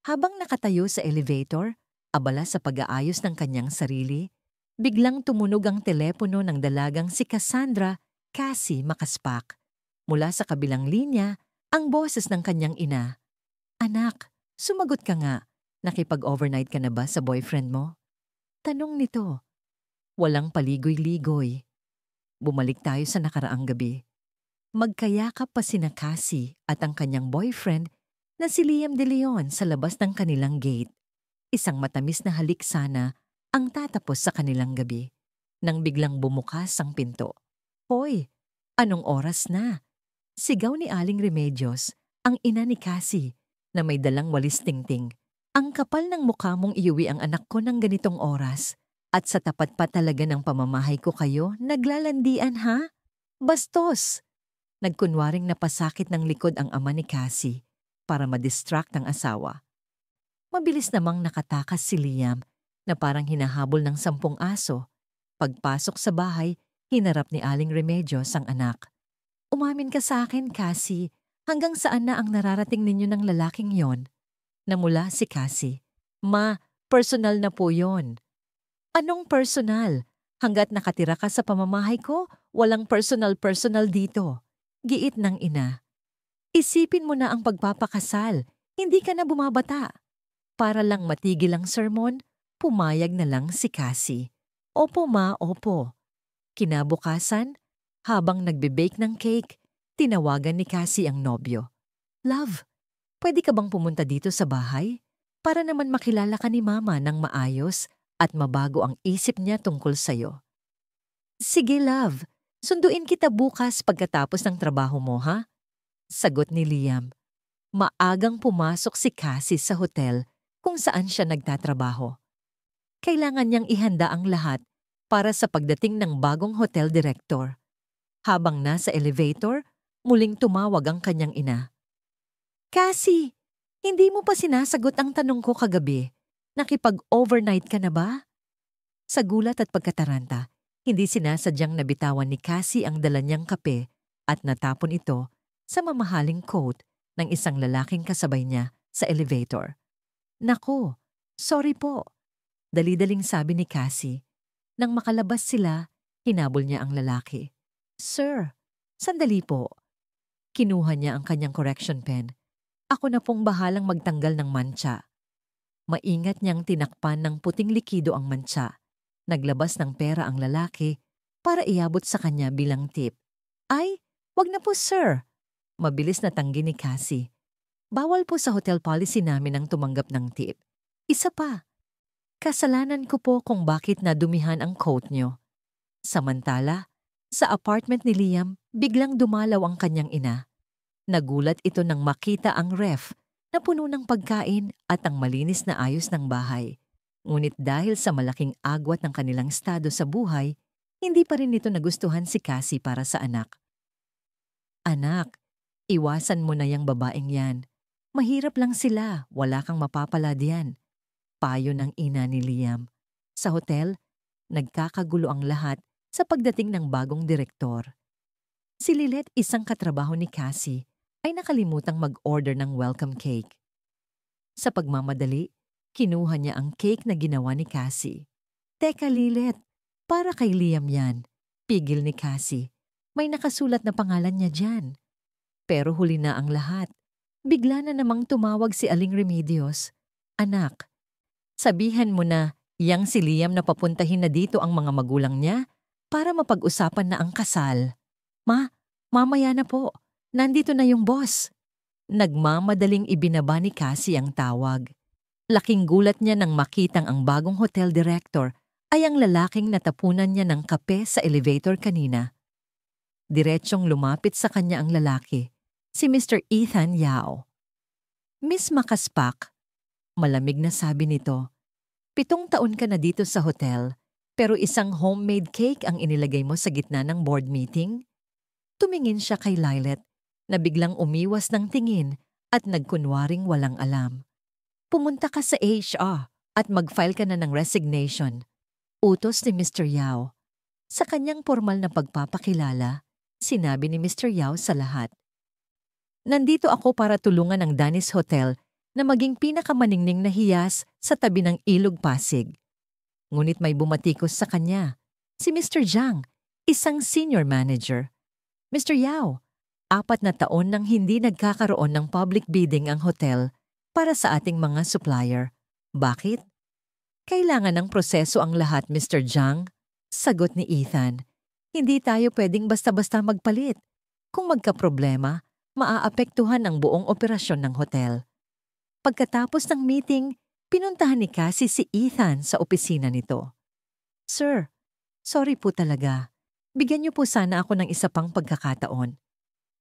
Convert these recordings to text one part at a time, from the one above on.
Habang nakatayo sa elevator, abala sa pag-aayos ng kanyang sarili, biglang tumunog ang telepono ng dalagang si Cassandra Cassie Makaspak. Mula sa kabilang linya, ang boses ng kanyang ina. Anak, sumagot ka nga. Nakipag-overnight ka na ba sa boyfriend mo? Tanong nito. Walang paligoy-ligoy. Bumalik tayo sa nakaraang gabi. Magkayakap pa sina Cassie at ang kanyang boyfriend na si Liam De Leon sa labas ng kanilang gate. Isang matamis na halik sana ang tatapos sa kanilang gabi. Nang biglang bumukas ang pinto. Hoy, anong oras na? Sigaw ni Aling Remedios, ang ina ni Cassie, na may dalang walis tingting. Ang kapal ng mukha mong iuwi ang anak ko ng ganitong oras. At sa tapat pa talaga ng pamamahay ko kayo, naglalandian ha? Bastos! Nagkunwaring napasakit ng likod ang ama ni Cassie para madistract ang asawa. Mabilis namang nakatakas si Liam na parang hinahabol ng 10 aso. Pagpasok sa bahay, hinarap ni Aling Remedios ang anak. Umamin ka sa akin, Cassie, hanggang saan na ang nararating ninyo ng lalaking yon? Namula si Cassie. Ma, personal na po yon. Anong personal? Hanggat nakatira ka sa pamamahay ko, walang personal dito. Giit ng ina. Isipin mo na ang pagpapakasal, hindi ka na bumabata. Para lang matigil ang sermon, pumayag na lang si Cassie. Opo ma, opo. Kinabukasan, habang nagbe-bake ng cake, tinawagan ni Cassie ang nobyo. Love, pwede ka bang pumunta dito sa bahay? Para naman makilala ka ni Mama ng maayos at mabago ang isip niya tungkol sa'yo. Sige love, sunduin kita bukas pagkatapos ng trabaho mo ha? Sagot ni Liam. Maagang pumasok si Cassie sa hotel kung saan siya nagtatrabaho. Kailangan niyang ihanda ang lahat para sa pagdating ng bagong hotel director. Habang nasa elevator, muling tumawag ang kanyang ina. Cassie, hindi mo pa sinasagot ang tanong ko kagabi. Nakipag-overnight ka na ba? Sa gulat at pagkataranta, hindi sinasadyang nabitawan ni Cassie ang dala niyang kape at natapon ito sa mamahaling coat ng isang lalaking kasabay niya sa elevator. Naku, sorry po. Dali-daling sabi ni Cassie. Nang makalabas sila, hinabol niya ang lalaki. Sir, sandali po. Kinuha niya ang kanyang correction pen. Ako na pong bahalang magtanggal ng mantsa. Maingat niyang tinakpan ng puting likido ang mantsa. Naglabas ng pera ang lalaki para iabot sa kanya bilang tip. Ay, wag na po sir. Mabilis na tanggi ni Cassie. Bawal po sa hotel policy namin ang tumanggap ng tip. Isa pa, kasalanan ko po kung bakit nadumihan ang coat niyo. Samantala, sa apartment ni Liam, biglang dumalaw ang kanyang ina. Nagulat ito nang makita ang ref na puno ng pagkain at ang malinis na ayos ng bahay. Ngunit dahil sa malaking agwat ng kanilang estado sa buhay, hindi pa rin nito nagustuhan si Cassie para sa anak. Anak, iwasan mo na yang babaeng yan. Mahirap lang sila, wala kang mapapala diyan. Payo ng ina ni Liam. Sa hotel, nagkakagulo ang lahat sa pagdating ng bagong direktor. Si Lilet, isang katrabaho ni Cassie, ay nakalimutang mag-order ng welcome cake. Sa pagmamadali, kinuha niya ang cake na ginawa ni Cassie. Teka Lilet, para kay Liam yan. Pigil ni Cassie. May nakasulat na pangalan niya dyan. Pero huli na ang lahat. Bigla na namang tumawag si Aling Remedios. Anak, sabihan mo na yang si Liam na papuntahin na dito ang mga magulang niya para mapag-usapan na ang kasal. Ma, mamaya na po. Nandito na yung boss. Nagmamadaling ibinaba ni Cassie ang tawag. Laking gulat niya nang makitang ang bagong hotel director ay ang lalaking natapunan niya ng kape sa elevator kanina. Diretsyong lumapit sa kanya ang lalaki, si Mr. Ethan Yao. Miss Makaspak, malamig na sabi nito, 7 taon ka na dito sa hotel, pero isang homemade cake ang inilagay mo sa gitna ng board meeting? Tumingin siya kay Lilet na biglang umiwas ng tingin at nagkunwaring walang alam. Pumunta ka sa HR at mag-file ka na ng resignation. Utos ni Mr. Yao. Sa kanyang formal na pagpapakilala, sinabi ni Mr. Yao sa lahat. Nandito ako para tulungan ang Danis Hotel na maging pinakamaningning na hiyas sa tabi ng Ilog Pasig. Ngunit may bumatikos sa kanya, si Mr. Jiang, isang senior manager. Mr. Yao, 4 na taon nang hindi nagkakaroon ng public bidding ang hotel para sa ating mga supplier. Bakit? Kailangan ng proseso ang lahat, Mr. Jiang. Sagot ni Ethan. Hindi tayo pwedeng basta-basta magpalit. Kung magkaproblema, maaapektuhan ang buong operasyon ng hotel. Pagkatapos ng meeting, pinuntahan ni Cassie si Ethan sa opisina nito. Sir, sorry po talaga. Bigyan niyo po sana ako ng isa pang pagkakataon.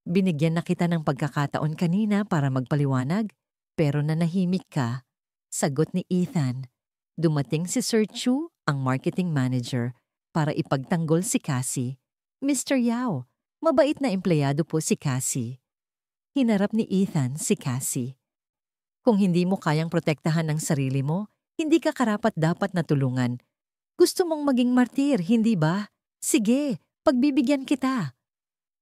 Binigyan na kita ng pagkakataon kanina para magpaliwanag, pero nanahimik ka. Sagot ni Ethan. Dumating si Sir Chu, ang marketing manager, para ipagtanggol si Cassie. Mr. Yao, mabait na empleyado po si Cassie. Hinarap ni Ethan si Cassie. Kung hindi mo kayang protektahan ang sarili mo, hindi ka karapat-dapat na tulungan. Gusto mong maging martir, hindi ba? Sige, pagbibigyan kita.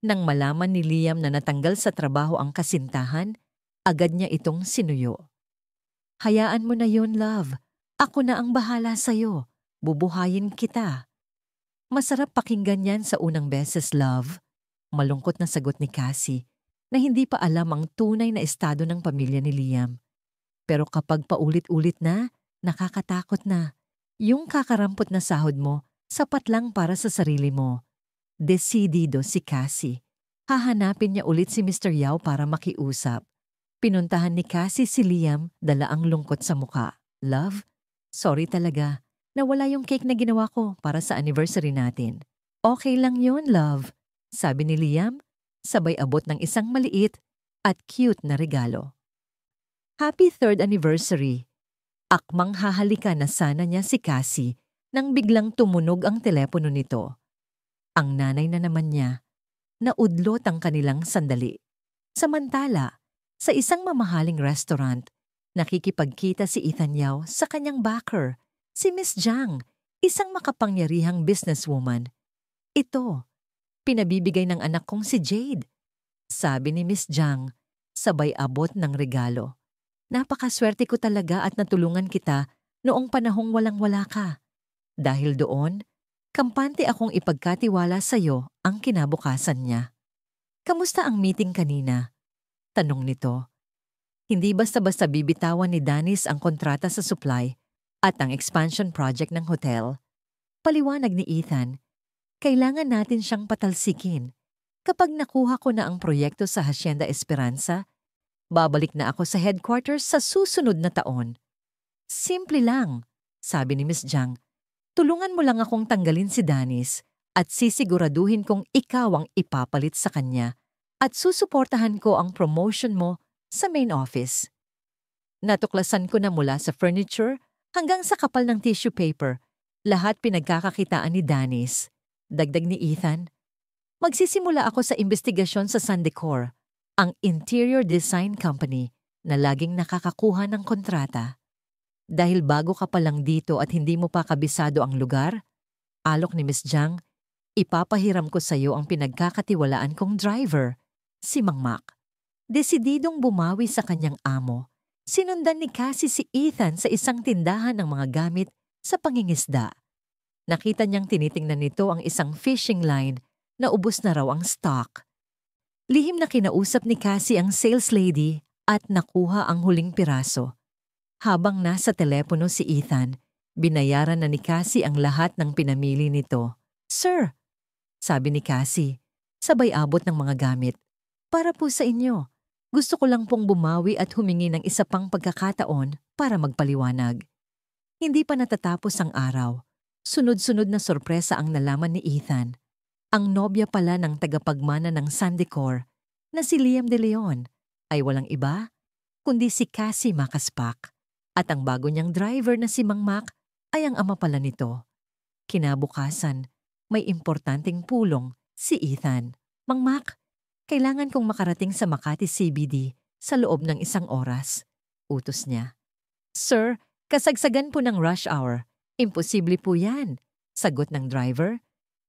Nang malaman ni Liam na natanggal sa trabaho ang kasintahan, agad niya itong sinuyo. Hayaan mo na yun, love. Ako na ang bahala sa'yo. Bubuhayin kita. Masarap pakinggan yan sa unang beses, love. Malungkot na sagot ni Cassie na hindi pa alam ang tunay na estado ng pamilya ni Liam. Pero kapag paulit-ulit na, nakakatakot na. Yung kakarampot na sahod mo, sapat lang para sa sarili mo. Desidido si Cassie. Hahanapin niya ulit si Mr. Yao para makiusap. Pinuntahan ni Cassie si Liam, dala ang lungkot sa muka. Love, sorry talaga. Nawala yung cake na ginawa ko para sa anniversary natin. Okay lang yun, love. Sabi ni Liam, sabay abot ng isang maliit at cute na regalo. Happy 3rd anniversary. Akmang hahalikan na sana niya si Cassie nang biglang tumunog ang telepono nito. Ang nanay na naman niya, naudlot ang kanilang sandali. Samantala, sa isang mamahaling restaurant, nakikipagkita si Ethan Yao sa kanyang backer, si Miss Jiang, isang makapangyarihang businesswoman. Ito, pinabibigay ng anak kong si Jade. Sabi ni Miss Jiang, sabay abot ng regalo. Napakaswerte ko talaga at natulungan kita noong panahong walang-wala ka. Dahil doon, kampante akong ipagkatiwala sa'yo ang kinabukasan niya. Kamusta ang meeting kanina? Tanong nito. Hindi basta-basta bibitawan ni Danis ang kontrata sa supply at ang expansion project ng hotel. Paliwanag ni Ethan, kailangan natin siyang patalsikin. Kapag nakuha ko na ang proyekto sa Hacienda Esperanza, babalik na ako sa headquarters sa susunod na taon. Simple lang, sabi ni Miss Jiang. Tulungan mo lang akong tanggalin si Danis at sisiguraduhin kong ikaw ang ipapalit sa kanya at susuportahan ko ang promotion mo sa main office. Natuklasan ko na mula sa furniture hanggang sa kapal ng tissue paper, lahat pinagkakakitaan ni Danis. Dagdag ni Ethan, magsisimula ako sa investigasyon sa Sandecor, ang interior design company na laging nakakakuha ng kontrata. Dahil bago ka pa lang dito at hindi mo pa kabisado ang lugar, alok ni Miss Jiang, ipapahiram ko sa iyo ang pinagkakatiwalaan kong driver, si Mang Mac. Desididong bumawi sa kanyang amo, sinundan ni Cassie si Ethan sa isang tindahan ng mga gamit sa pangingisda. Nakita niyang tinitingnan nito ang isang fishing line na ubos na raw ang stock. Lihim na kinausap ni Cassie ang sales lady at nakuha ang huling piraso. Habang nasa telepono si Ethan, binayaran na ni Cassie ang lahat ng pinamili nito. Sir, sabi ni Cassie, sabay abot ng mga gamit. Para po sa inyo. Gusto ko lang pong bumawi at humingi ng isa pang pagkakataon para magpaliwanag. Hindi pa natatapos ang araw. Sunod-sunod na sorpresa ang nalaman ni Ethan. Ang nobya pala ng tagapagmana ng Sandecor na si Liam De Leon ay walang iba kundi si Cassie Macaspac. At ang bago niyang driver na si Mang Mac ay ang ama pala nito. Kinabukasan, may importanteng pulong si Ethan. Mang Mac, kailangan kong makarating sa Makati CBD sa loob ng 1 oras. Utos niya. Sir, kasagsagan po ng rush hour. Imposible po yan. Sagot ng driver.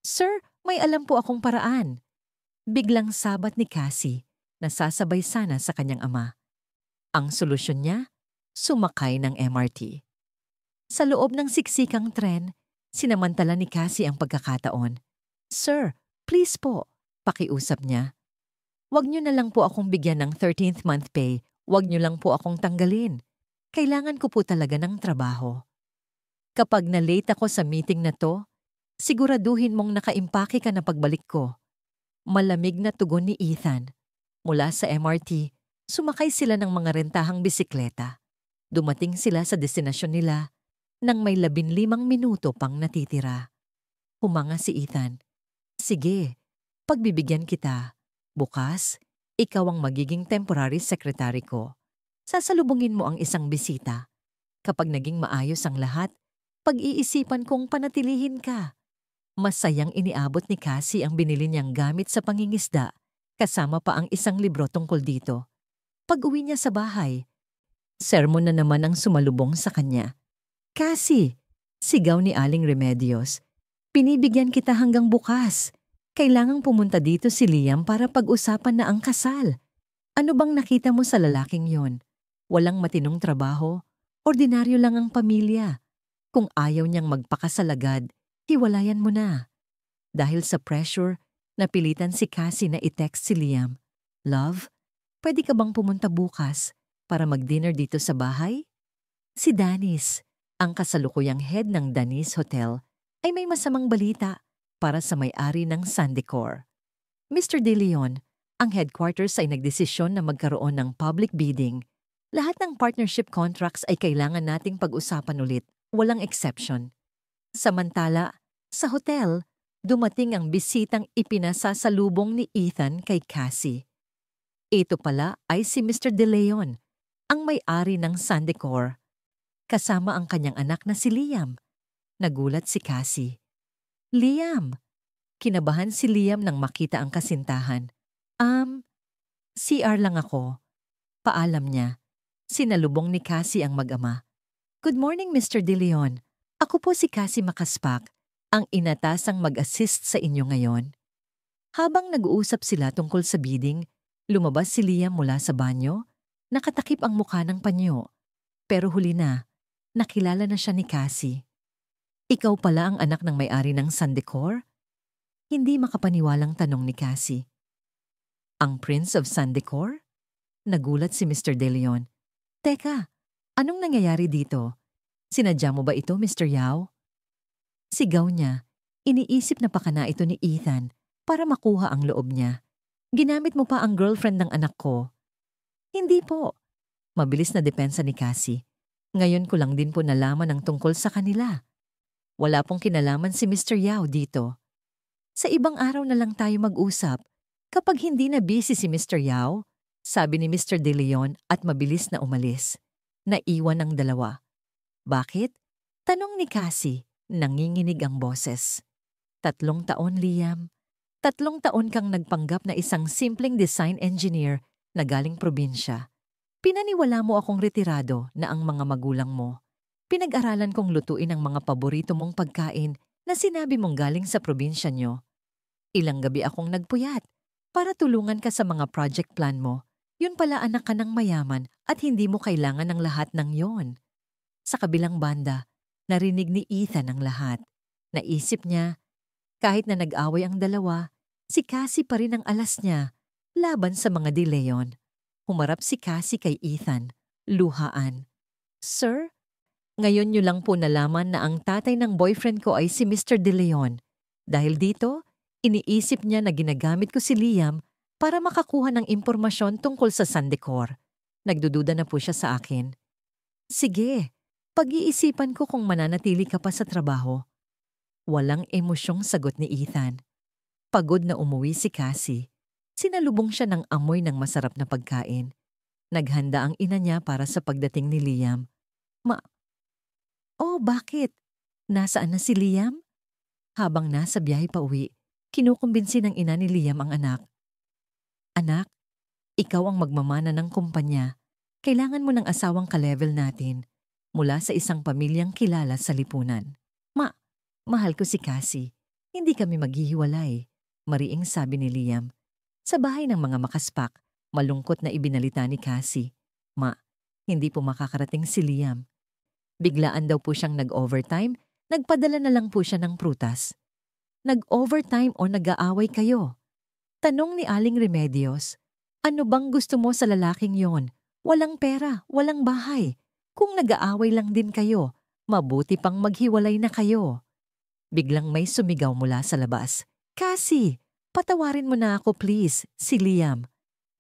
Sir, may alam po akong paraan. Biglang sabat ni Cassie na sasabay sana sa kanyang ama. Ang solusyon niya, sumakay ng MRT. Sa loob ng siksikang tren, sinamantala ni Cassie ang pagkakataon. "Sir, please po," pakiusap niya. "Wag niyo na lang po akong bigyan ng 13th month pay. Wag niyo lang po akong tanggalin. Kailangan ko po talaga ng trabaho. Kapag na-late ako sa meeting na to, siguraduhin mong nakaimpake ka na pagbalik ko." Malamig na tugon ni Ethan. Mula sa MRT, sumakay sila ng mga rentahang bisikleta. Dumating sila sa destinasyon nila nang may 15 minuto pang natitira. Humanga si Ethan. "Sige, pagbibigyan kita. Bukas, ikaw ang magiging temporary secretary ko. Sasalubungin mo ang isang bisita. Kapag naging maayos ang lahat, pag-iisipan kong panatilihin ka." Masayang iniabot ni Cassie ang binili niyang gamit sa pangingisda, kasama pa ang isang libro tungkol dito. Pag-uwi niya sa bahay, sermon na naman ang sumalubong sa kanya. "Cassie," sigaw ni Aling Remedios, "pinibigyan kita hanggang bukas. Kailangang pumunta dito si Liam para pag-usapan na ang kasal. Ano bang nakita mo sa lalaking yon? Walang matinong trabaho, ordinaryo lang ang pamilya. Kung ayaw niyang magpakasal agad, hiwalayan mo na." Dahil sa pressure, napilitan si Cassie na i-text si Liam. "Love, pwede ka bang pumunta bukas para mag-dinner dito sa bahay?" Si Danis, ang kasalukuyang head ng Danis Hotel, ay may masamang balita para sa may-ari ng Sun Decor. Mr. De Leon, ang headquarters ay nagdesisyon na magkaroon ng public bidding. Lahat ng partnership contracts ay kailangan nating pag-usapan ulit, walang exception. Samantala, sa hotel, dumating ang bisitang ipinasasalubong ni Ethan kay Cassie. Ito pala ay si Mr. De Leon, ang may-ari ng Sun Decor. Kasama ang kanyang anak na si Liam. Nagulat si Cassie. "Liam!" Kinabahan si Liam nang makita ang kasintahan. CR lang ako." Paalam niya. Sinalubong ni Cassie ang mag-ama. "Good morning, Mr. De Leon. Ako po si Cassie Makaspak, ang inatasang mag-assist sa inyo ngayon." Habang nag-uusap sila tungkol sa bidding, lumabas si Liam mula sa banyo. Nakatakip ang mukha ng panyo. Pero huli na, nakilala na siya ni Cassie. "Ikaw pala ang anak ng may-ari ng Sun Decor?" Hindi makapaniwalang tanong ni Cassie. "Ang Prince of Sun Decor?" Nagulat si Mr. De Leon. "Teka, anong nangyayari dito? Sinadya mo ba ito, Mr. Yao?" Sigaw niya. Iniisip na pakana ito ni Ethan para makuha ang loob niya. "Ginamit mo pa ang girlfriend ng anak ko." "Hindi po." Mabilis na depensa ni Cassie. "Ngayon ko lang din po nalaman ang tungkol sa kanila. Wala pong kinalaman si Mr. Yao dito. Sa ibang araw na lang tayo mag-usap kapag hindi na busy si Mr. Yao," sabi ni Mr. De Leon at mabilis na umalis. Naiwan ang dalawa. "Bakit?" tanong ni Cassie. Nanginginig ang boses. 3 taon, Liam. 3 taon kang nagpanggap na isang simpleng design engineer na galing probinsya. Pinaniwala mo akong retirado na ang mga magulang mo. Pinag-aralan kong lutuin ang mga paborito mong pagkain na sinabi mong galing sa probinsya nyo. Ilang gabi akong nagpuyat para tulungan ka sa mga project plan mo. Yun pala, anak ka ng mayaman at hindi mo kailangan ng lahat ng yon." Sa kabilang banda, narinig ni Ethan ang lahat. Naisip niya, kahit na nag-away ang dalawa, si Cassie pa rin ang alas niya laban sa mga De Leon. Humarap si Cassie kay Ethan, luhaan. "Sir, ngayon niyo lang po nalaman na ang tatay ng boyfriend ko ay si Mr. De Leon. Dahil dito, iniisip niya na ginagamit ko si Liam para makakuha ng impormasyon tungkol sa Sun Decor. Nagdududa na po siya sa akin." "Sige, pag-iisipan ko kung mananatili ka pa sa trabaho." Walang emosyong sagot ni Ethan. Pagod na umuwi si Cassie. Sinalubong siya ng amoy ng masarap na pagkain. Naghanda ang ina niya para sa pagdating ni Liam. "Oh, bakit? Nasaan na si Liam?" Habang nasa biyahe pa uwi, kinukumbinsi ng ina ni Liam ang anak. "Anak, ikaw ang magmamana ng kumpanya. Kailangan mo ng asawang ka-level natin mula sa isang pamilyang kilala sa lipunan." Mahal ko si Cassie. Hindi kami maghihiwalay," mariing sabi ni Liam. Sa bahay ng mga Makaspak, malungkot na ibinalita ni Cassie. Hindi po makakarating si Liam. Biglaan daw po siyang nag-overtime, nagpadala na lang po siya ng prutas. Nag-overtime o nag-aaway kayo? Tanong ni Aling Remedios. Ano bang gusto mo sa lalaking yon? Walang pera, walang bahay. Kung nag-aaway lang din kayo, mabuti pang maghiwalay na kayo. Biglang may sumigaw mula sa labas. Cassie, patawarin mo na ako please, si Liam.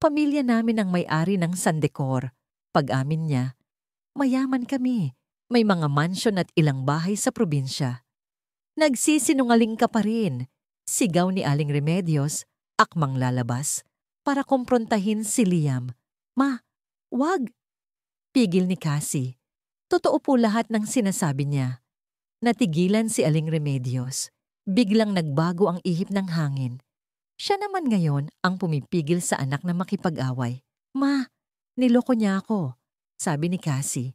Pamilya namin ang may-ari ng Sandecor. Pag-amin niya, mayaman kami. May mga mansyon at ilang bahay sa probinsya. Nagsisinungaling ka pa rin. Sigaw ni Aling Remedios, akmang lalabas, para kumprontahin si Liam. Ma, wag! Pigil ni Cassie. Totoo po lahat ng sinasabi niya. Natigilan si Aling Remedios. Biglang nagbago ang ihip ng hangin. Siya naman ngayon ang pumipigil sa anak na makipag-away. Ma, niloko niya ako, sabi ni Cassie.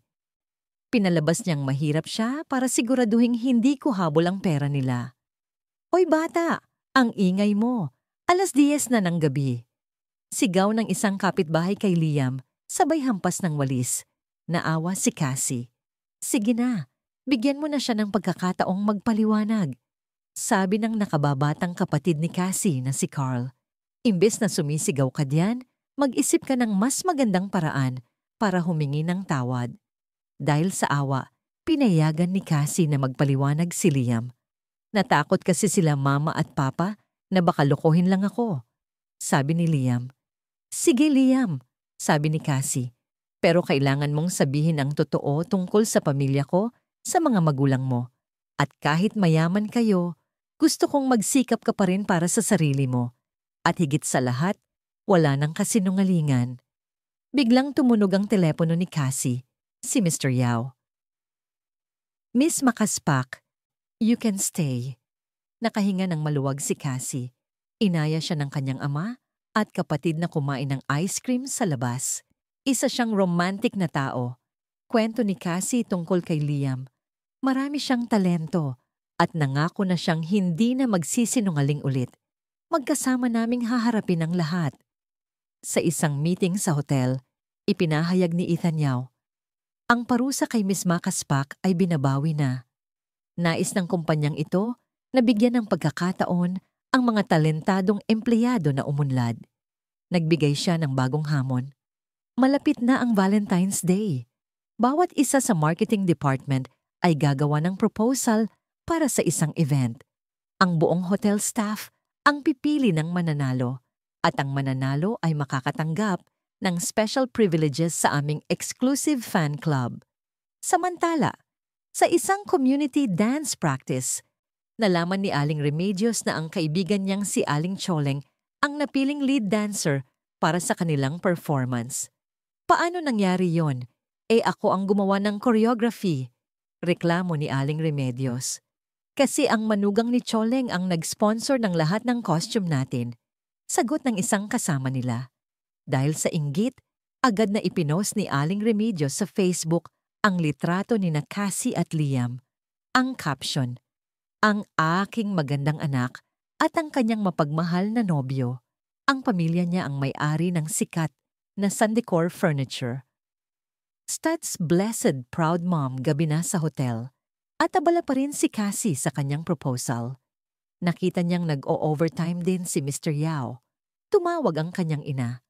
Pinalabas niyang mahirap siya para siguraduhin hindi ko habol ang pera nila. Hoy bata, ang ingay mo. 10:00 na ng gabi. Sigaw ng isang kapitbahay kay Liam, sabay hampas ng walis. Naawa si Cassie. Sige na, bigyan mo na siya ng pagkakataong magpaliwanag. Sabi ng nakababatang kapatid ni Cassie na si Carl. Imbes na sumisigaw ka diyan, mag-isip ka ng mas magandang paraan para humingi ng tawad. Dahil sa awa, pinayagan ni Cassie na magpaliwanag si Liam. Natakot kasi sila mama at papa na baka lokohin lang ako. Sabi ni Liam. Sige Liam, sabi ni Cassie. Pero kailangan mong sabihin ang totoo tungkol sa pamilya ko, sa mga magulang mo. At kahit mayaman kayo, gusto kong magsikap ka pa rin para sa sarili mo. At higit sa lahat, wala nang kasinungalingan. Biglang tumunog ang telepono ni Cassie. Si Mr. Yao. Miss Makaspak, you can stay. Nakahinga ng maluwag si Cassie. Inaya siya ng kanyang ama at kapatid na kumain ng ice cream sa labas. Isa siyang romantic na tao. Kwento ni Cassie tungkol kay Liam. Marami siyang talento at nangako na siyang hindi na magsisinungaling ulit. Magkasama naming haharapin ang lahat. Sa isang meeting sa hotel, ipinahayag ni Ethan Yao. Ang parusa kay Miss Makaspak ay binabawi na. Nais ng kumpanyang ito na bigyan ng pagkakataon ang mga talentadong empleyado na umunlad. Nagbigay siya ng bagong hamon. Malapit na ang Valentine's Day. Bawat isa sa marketing department ay gagawa ng proposal para sa isang event. Ang buong hotel staff ang pipili ng mananalo at ang mananalo ay makakatanggap ng special privileges sa aming exclusive fan club. Samantala, sa isang community dance practice, nalaman ni Aling Remedios na ang kaibigan niyang si Aling Choleng ang napiling lead dancer para sa kanilang performance. Paano nangyari yon? Ako ang gumawa ng choreography, reklamo ni Aling Remedios. Kasi ang manugang ni Choleng ang nag-sponsor ng lahat ng costume natin. Sagot ng isang kasama nila. Dahil sa inggit, agad na ipinost ni Aling Remedios sa Facebook ang litrato ni Cassie at Liam. Ang caption, ang aking magandang anak at ang kanyang mapagmahal na nobyo. Ang pamilya niya ang may-ari ng sikat na Sandecor Furniture. Stats blessed proud mom gabi na sa hotel at abala pa rin si Cassie sa kanyang proposal. Nakita niyang nag-o-overtime din si Mr. Yao. Tumawag ang kanyang ina.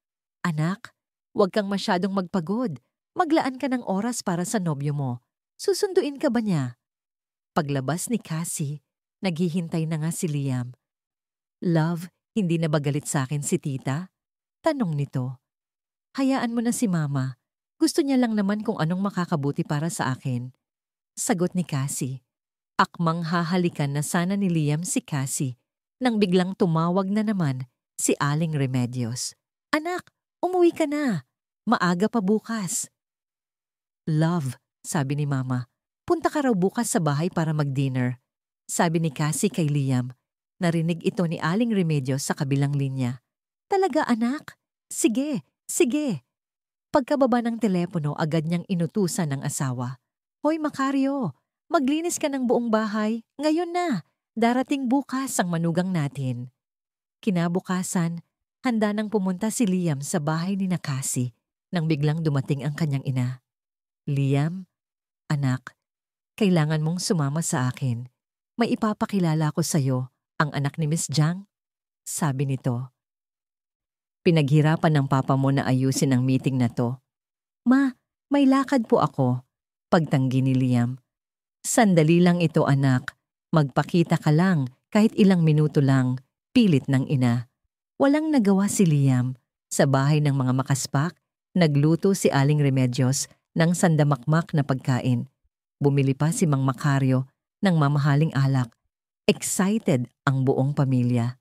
Anak, huwag kang masyadong magpagod. Maglaan ka ng oras para sa nobyo mo. Susunduin ka ba niya? Paglabas ni Cassie, naghihintay na nga si Liam. Love, hindi na ba galit sa akin si tita? Tanong nito. Hayaan mo na si mama. Gusto niya lang naman kung anong makakabuti para sa akin. Sagot ni Cassie. Akmang hahalikan na sana ni Liam si Cassie nang biglang tumawag na naman si Aling Remedios. Anak, umuwi ka na. Maaga pa bukas. Love, sabi ni Mama. Punta ka raw bukas sa bahay para mag-dinner. Sabi ni Cassie kay Liam. Narinig ito ni Aling Remedios sa kabilang linya. Talaga anak? Sige, sige. Pagkababa ng telepono agad niyang inutusan ng asawa. Hoy Macario, maglinis ka ng buong bahay. Ngayon na. Darating bukas ang manugang natin. Kinabukasan, handa nang pumunta si Liam sa bahay ni Cassie nang biglang dumating ang kanyang ina. Liam, anak, kailangan mong sumama sa akin. May ipapakilala ko sa'yo, ang anak ni Miss Jiang, sabi nito. Pinaghirapan ng papa mo na ayusin ang meeting na to. Ma, may lakad po ako, pagtanggi ni Liam. Sandali lang ito anak, magpakita ka lang kahit ilang minuto lang, pilit ng ina. Walang nagawa si Liam. Sa bahay ng mga makaspak, nagluto si Aling Remedios ng sandamakmak na pagkain. Bumili pa si Mang Macario ng mamahaling alak. Excited ang buong pamilya.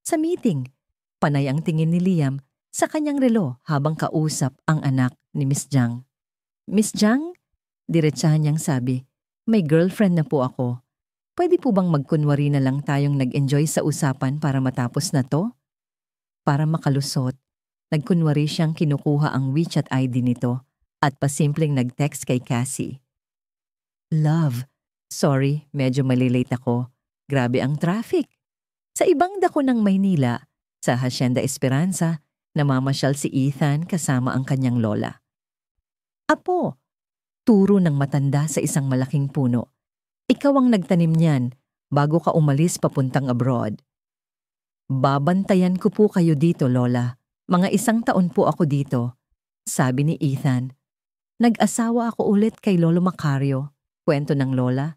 Sa meeting, panay ang tingin ni Liam sa kanyang relo habang kausap ang anak ni Miss Jiang. Miss Jiang, diretsahan niyang sabi, may girlfriend na po ako. Pwede po bang magkunwari na lang tayong nag-enjoy sa usapan para matapos na to? Para makalusot, nagkunwari siyang kinukuha ang WeChat ID nito at pasimpleng nag-text kay Cassie. Love, sorry, medyo malilate ako. Grabe ang traffic. Sa ibang dako ng Maynila, sa Hacienda Esperanza, namamasyal si Ethan kasama ang kanyang lola. Apo, turo ng matanda sa isang malaking puno. Ikaw ang nagtanim niyan bago ka umalis papuntang abroad. Babantayan ko po kayo dito, lola. Mga 1 taon po ako dito, sabi ni Ethan. Nag-asawa ako ulit kay Lolo Macario, kwento ng lola.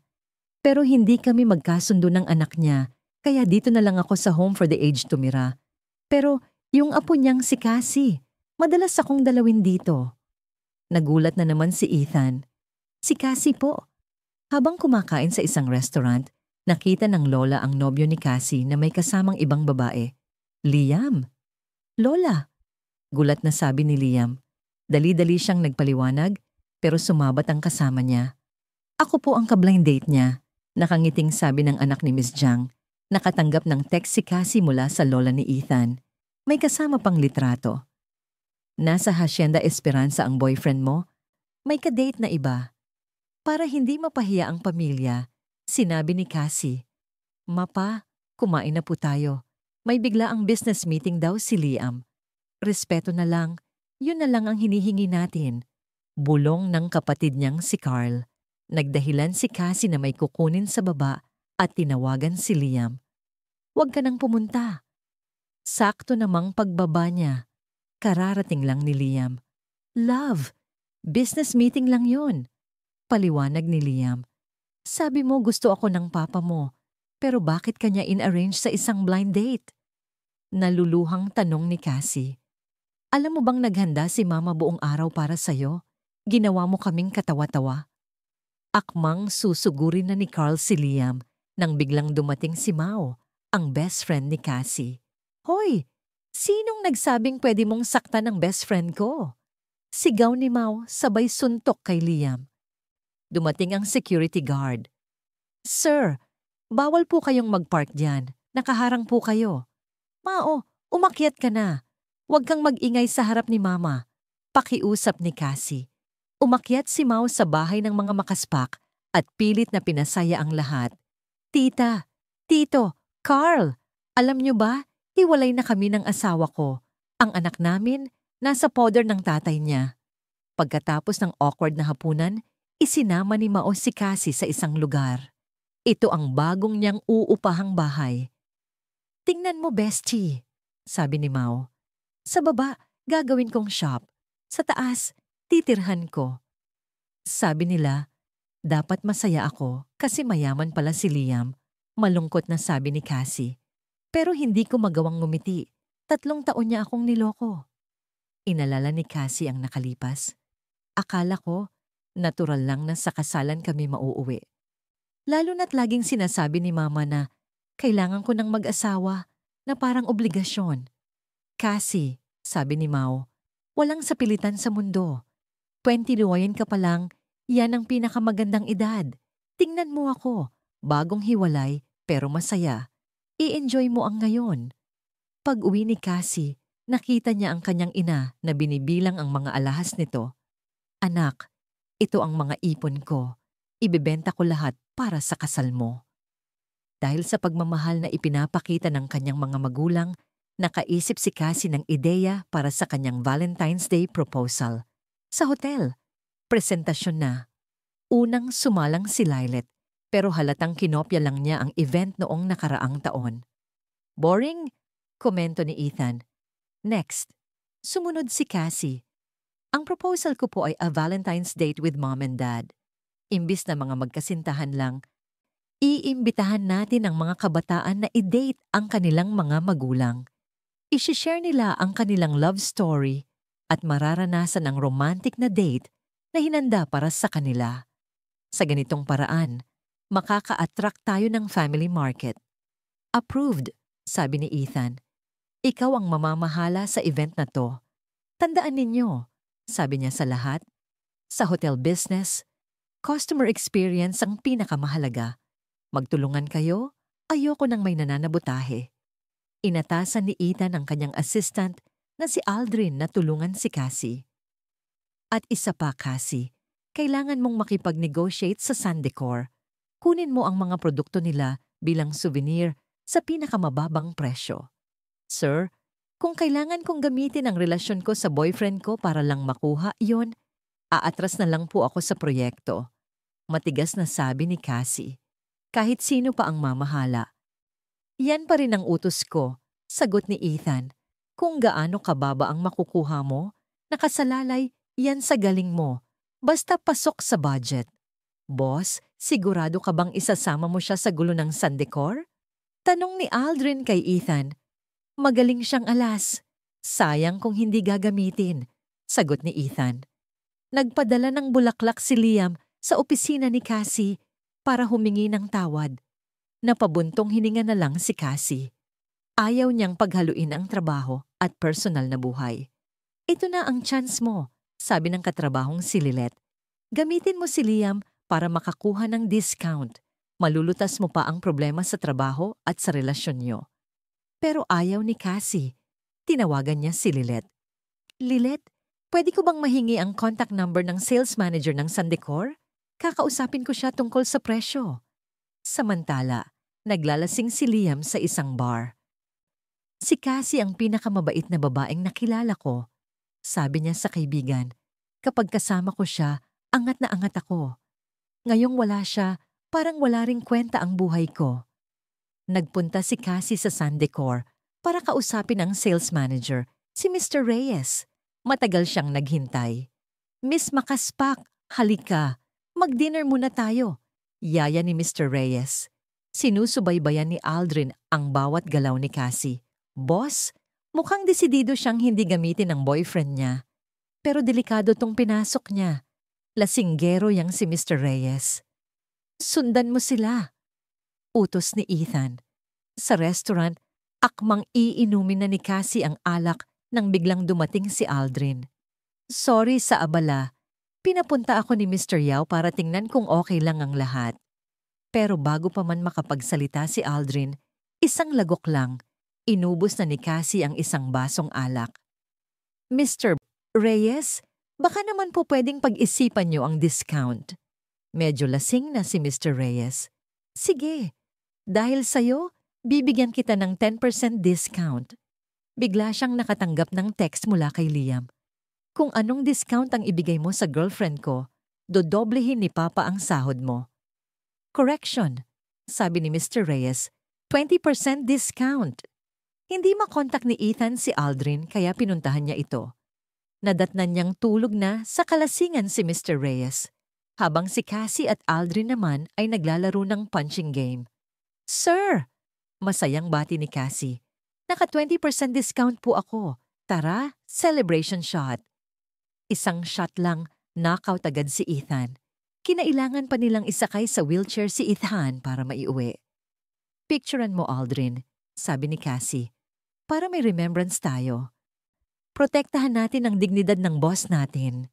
Pero hindi kami magkasundo ng anak niya, kaya dito na lang ako sa home for the aged tumira. Pero yung apo niyang si Cassie, madalas akong dalawin dito. Nagulat na naman si Ethan. Si Cassie po. Habang kumakain sa isang restaurant, nakita ng lola ang nobyo ni Cassie na may kasamang ibang babae. Liam. Lola. Gulat na sabi ni Liam. Dali-dali siyang nagpaliwanag, pero sumabat ang kasama niya. Ako po ang ka-blind date niya, nakangiting sabi ng anak ni Miss Jiang. Nakatanggap ng text si Cassie mula sa lola ni Ethan. May kasama pang litrato. Nasa Hacienda Esperanza ang boyfriend mo? May ka-date na iba. Para hindi mapahiya ang pamilya, sinabi ni Cassie. Mapa, kumain na po tayo. May bigla ang business meeting daw si Liam. Respeto na lang, yun na lang ang hinihingi natin. Bulong ng kapatid niyang si Carl. Nagdahilan si Cassie na may kukunin sa baba at tinawagan si Liam. Huwag ka nang pumunta. Sakto namang pagbaba niya. Kararating lang ni Liam. Love, business meeting lang yun. Paliwanag ni Liam. Sabi mo gusto ako ng papa mo, pero bakit kanya in-arrange sa isang blind date? Naluluhang tanong ni Cassie. Alam mo bang naghanda si mama buong araw para sa'yo? Ginawa mo kaming katawa-tawa. Akmang susugurin na ni Carl si Liam nang biglang dumating si Mao, ang best friend ni Cassie. Hoy, sinong nagsabing pwede mong saktan ng best friend ko? Sigaw ni Mao sabay suntok kay Liam. Dumating ang security guard. Sir, bawal po kayong mag-park diyan. Nakaharang po kayo. Mao, umakyat ka na. Huwag kang mag-ingay sa harap ni Mama. Pakiusap ni Cassie. Umakyat si Mao sa bahay ng mga makaspak at pilit na pinasaya ang lahat. Tita, Tito, Carl, alam niyo ba, hiwalay na kami ng asawa ko. Ang anak namin, nasa powder ng tatay niya. Pagkatapos ng awkward na hapunan, isinama ni Mao si Cassie sa isang lugar. Ito ang bagong niyang uupahang bahay. Tingnan mo, bestie, sabi ni Mao. Sa baba, gagawin kong shop. Sa taas, titirhan ko. Sabi nila, dapat masaya ako kasi mayaman pala si Liam. Malungkot na sabi ni Cassie. Pero hindi ko magawang ngumiti. 3 taon niya akong niloko. Inalala ni Cassie ang nakalipas. Akala ko, natural lang na sa kasalan kami mauuwi. Lalo na't laging sinasabi ni Mama na kailangan ko ng mag-asawa na parang obligasyon. Cassie, sabi ni Mao, walang sapilitan sa mundo. 22 ka pa lang, yan ang pinakamagandang edad. Tingnan mo ako, bagong hiwalay pero masaya. I-enjoy mo ang ngayon. Pag-uwi ni Cassie, nakita niya ang kanyang ina na binibilang ang mga alahas nito. Anak, ito ang mga ipon ko. Ibebenta ko lahat para sa kasal mo. Dahil sa pagmamahal na ipinapakita ng kanyang mga magulang, nakaisip si Cassie ng ideya para sa kanyang Valentine's Day proposal. Sa hotel, Presentasyon na. Unang sumalang si Lilet, pero halatang kinopya lang niya ang event noong nakaraang taon. Boring? Komento ni Ethan. Next. Sumunod si Cassie. Ang proposal ko po ay a Valentine's date with mom and dad. Imbis na mga magkasintahan lang, iimbitahan natin ang mga kabataan na i-date ang kanilang mga magulang. I-share nila ang kanilang love story at mararanasan ang romantic na date na hinanda para sa kanila. Sa ganitong paraan, makaka-attract tayo ng family market. Approved, sabi ni Ethan. Ikaw ang mamamahala sa event na to. Tandaan ninyo, sabi niya sa lahat, sa hotel business, customer experience ang pinakamahalaga. Magtulungan kayo, ayoko nang may nananabutahe. Inatasan ni Ethan ang kanyang assistant na si Aldrin na tulungan si Cassie. At isa pa, Cassie, kailangan mong makipag-negotiate sa Sun Decor. Kunin mo ang mga produkto nila bilang souvenir sa pinakamababang presyo. Sir, kung kailangan kong gamitin ang relasyon ko sa boyfriend ko para lang makuha yon, aatras na lang po ako sa proyekto. Matigas na sabi ni Cassie. Kahit sino pa ang mamahala. Yan pa rin ang utos ko, sagot ni Ethan. Kung gaano kababa ang makukuha mo, nakasalalay yan sa galing mo. Basta pasok sa budget. Boss, sigurado ka bang isasama mo siya sa gulo ng Sun Decor? Tanong ni Aldrin kay Ethan. Magaling siyang alas. Sayang kung hindi gagamitin, sagot ni Ethan. Nagpadala ng bulaklak si Liam sa opisina ni Cassie para humingi ng tawad. Napabuntong hininga na lang si Cassie. Ayaw niyang paghaluin ang trabaho at personal na buhay. Ito na ang chance mo, sabi ng katrabahong si Lilet. Gamitin mo si Liam para makakuha ng discount. Malulutas mo pa ang problema sa trabaho at sa relasyon niyo. Pero ayaw ni Cassie. Tinawagan niya si Lilet. Lilet, pwede ko bang mahingi ang contact number ng sales manager ng Sun Decor? Kakausapin ko siya tungkol sa presyo. Samantala, naglalasing si Liam sa isang bar. Si Cassie ang pinakamabait na babaeng nakilala ko. Sabi niya sa kaibigan, kapag kasama ko siya, angat na angat ako. Ngayong wala siya, parang wala ring kwenta ang buhay ko. Nagpunta si Cassie sa Sun Decor para kausapin ang sales manager, si Mr. Reyes. Matagal siyang naghintay. Miss Makaspak, halika. Mag-dinner muna tayo. Yaya ni Mr. Reyes. Sinusubaybayan ni Aldrin ang bawat galaw ni Cassie. Boss, mukhang desidido siyang hindi gamitin ang boyfriend niya. Pero delikado tong pinasok niya. Lasinggero yang si Mr. Reyes. Sundan mo sila. Utos ni Ethan. Sa restaurant, akmang iinumin na ni Cassie ang alak nang biglang dumating si Aldrin. Sorry sa abala. Pinapunta ako ni Mr. Yao para tingnan kung okay lang ang lahat. Pero bago pa man makapagsalita si Aldrin, isang lagok lang. Inubos na ni Cassie ang isang basong alak. Mr. Reyes, baka naman po pwedeng pag-isipan niyo ang discount. Medyo lasing na si Mr. Reyes. Sige, dahil sa'yo, bibigyan kita ng 10% discount. Bigla siyang nakatanggap ng text mula kay Liam. Kung anong discount ang ibigay mo sa girlfriend ko, dodoblehin ni Papa ang sahod mo. Correction, sabi ni Mr. Reyes, 20% discount. Hindi makontak ni Ethan si Aldrin kaya pinuntahan niya ito. Nadatnan niyang tulog na sa kalasingan si Mr. Reyes, habang si Cassie at Aldrin naman ay naglalaro ng punching game. Sir! Masayang bati ni Cassie. Naka 20% discount po ako. Tara, celebration shot. Isang shot lang, knockout agad si Ethan. Kinailangan pa nilang isakay sa wheelchair si Ethan para maiuwi. Picturean mo, Aldrin, sabi ni Cassie. Para may remembrance tayo. Protektahan natin ang dignidad ng boss natin.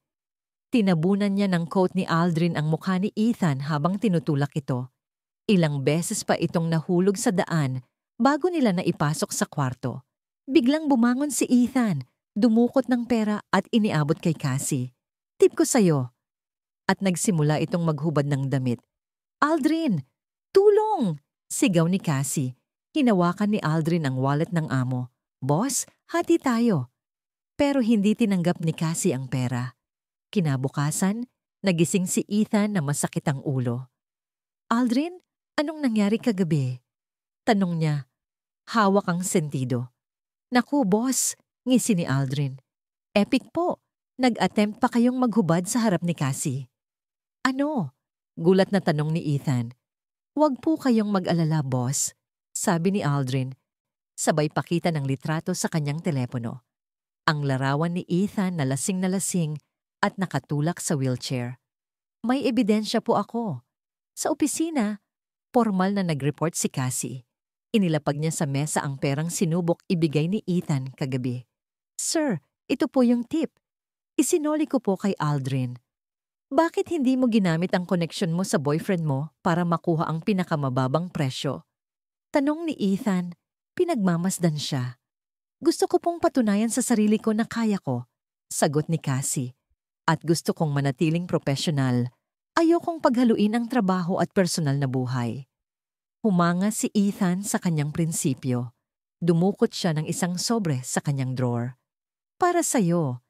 Tinabunan niya ng coat ni Aldrin ang mukha ni Ethan habang tinutulak ito. Ilang beses pa itong nahulog sa daan bago nila naipasok sa kwarto. Biglang bumangon si Ethan, dumukot ng pera at iniabot kay Cassie. Tip ko sa'yo. At nagsimula itong maghubad ng damit. Aldrin! Tulong! Sigaw ni Cassie. Hinawakan ni Aldrin ang wallet ng amo. Boss, hati tayo. Pero hindi tinanggap ni Cassie ang pera. Kinabukasan, Nagising si Ethan na masakit ang ulo. Aldrin, anong nangyari kagabi? Tanong niya. Hawak ang sentido. Naku, boss, ngisi ni Aldrin. Epic po. Nag-attempt pa kayong maghubad sa harap ni Cassie. Ano? Gulat na tanong ni Ethan. Huwag po kayong mag-alala, boss, sabi ni Aldrin. Sabay pakita ng litrato sa kanyang telepono. Ang larawan ni Ethan na lasing at nakatulak sa wheelchair. May ebidensya po ako. Sa opisina, formal na nag-report si Cassie. Inilapag niya sa mesa ang perang sinubok ibigay ni Ethan kagabi. Sir, ito po yung tip. Isinoli ko po kay Aldrin. Bakit hindi mo ginamit ang connection mo sa boyfriend mo para makuha ang pinakamababang presyo? Tanong ni Ethan, pinagmamasdan siya. Gusto ko pong patunayan sa sarili ko na kaya ko, sagot ni Cassie. At gusto kong manatiling profesional. Ayokong paghaluin ang trabaho at personal na buhay. Humanga si Ethan sa kanyang prinsipyo. Dumukot siya ng isang sobre sa kanyang drawer. Para sa'yo,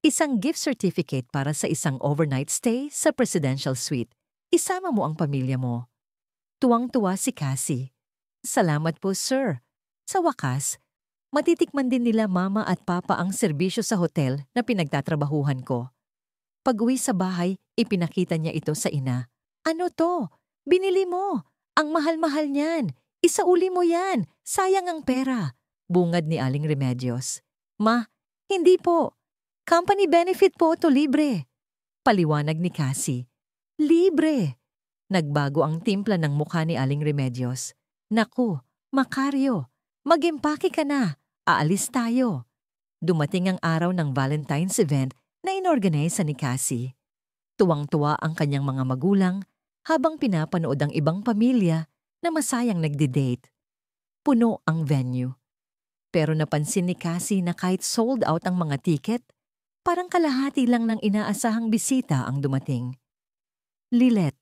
isang gift certificate para sa isang overnight stay sa presidential suite. Isama mo ang pamilya mo. Tuwang-tuwa si Cassie. Salamat po, sir. Sa wakas, matitikman din nila mama at papa ang serbisyo sa hotel na pinagtatrabahuhan ko. Pag-uwi sa bahay, ipinakita niya ito sa ina. Ano to? Binili mo. Ang mahal-mahal niyan. Isauli mo yan. Sayang ang pera. Bungad ni Aling Remedios. Ma, hindi po. Company benefit po to libre. Paliwanag ni Cassie. Libre. Nagbago ang timpla ng mukha ni Aling Remedios. Naku, Macario, mag-empake ka na. Aalis tayo. Dumating ang araw ng Valentine's event na inorganisa ni Cassie. Tuwang-tuwa ang kanyang mga magulang habang pinapanood ang ibang pamilya na masayang nagdi-date. Puno ang venue. Pero napansin ni Cassie na kahit sold out ang mga tiket, parang kalahati lang ng inaasahang bisita ang dumating. Lilet,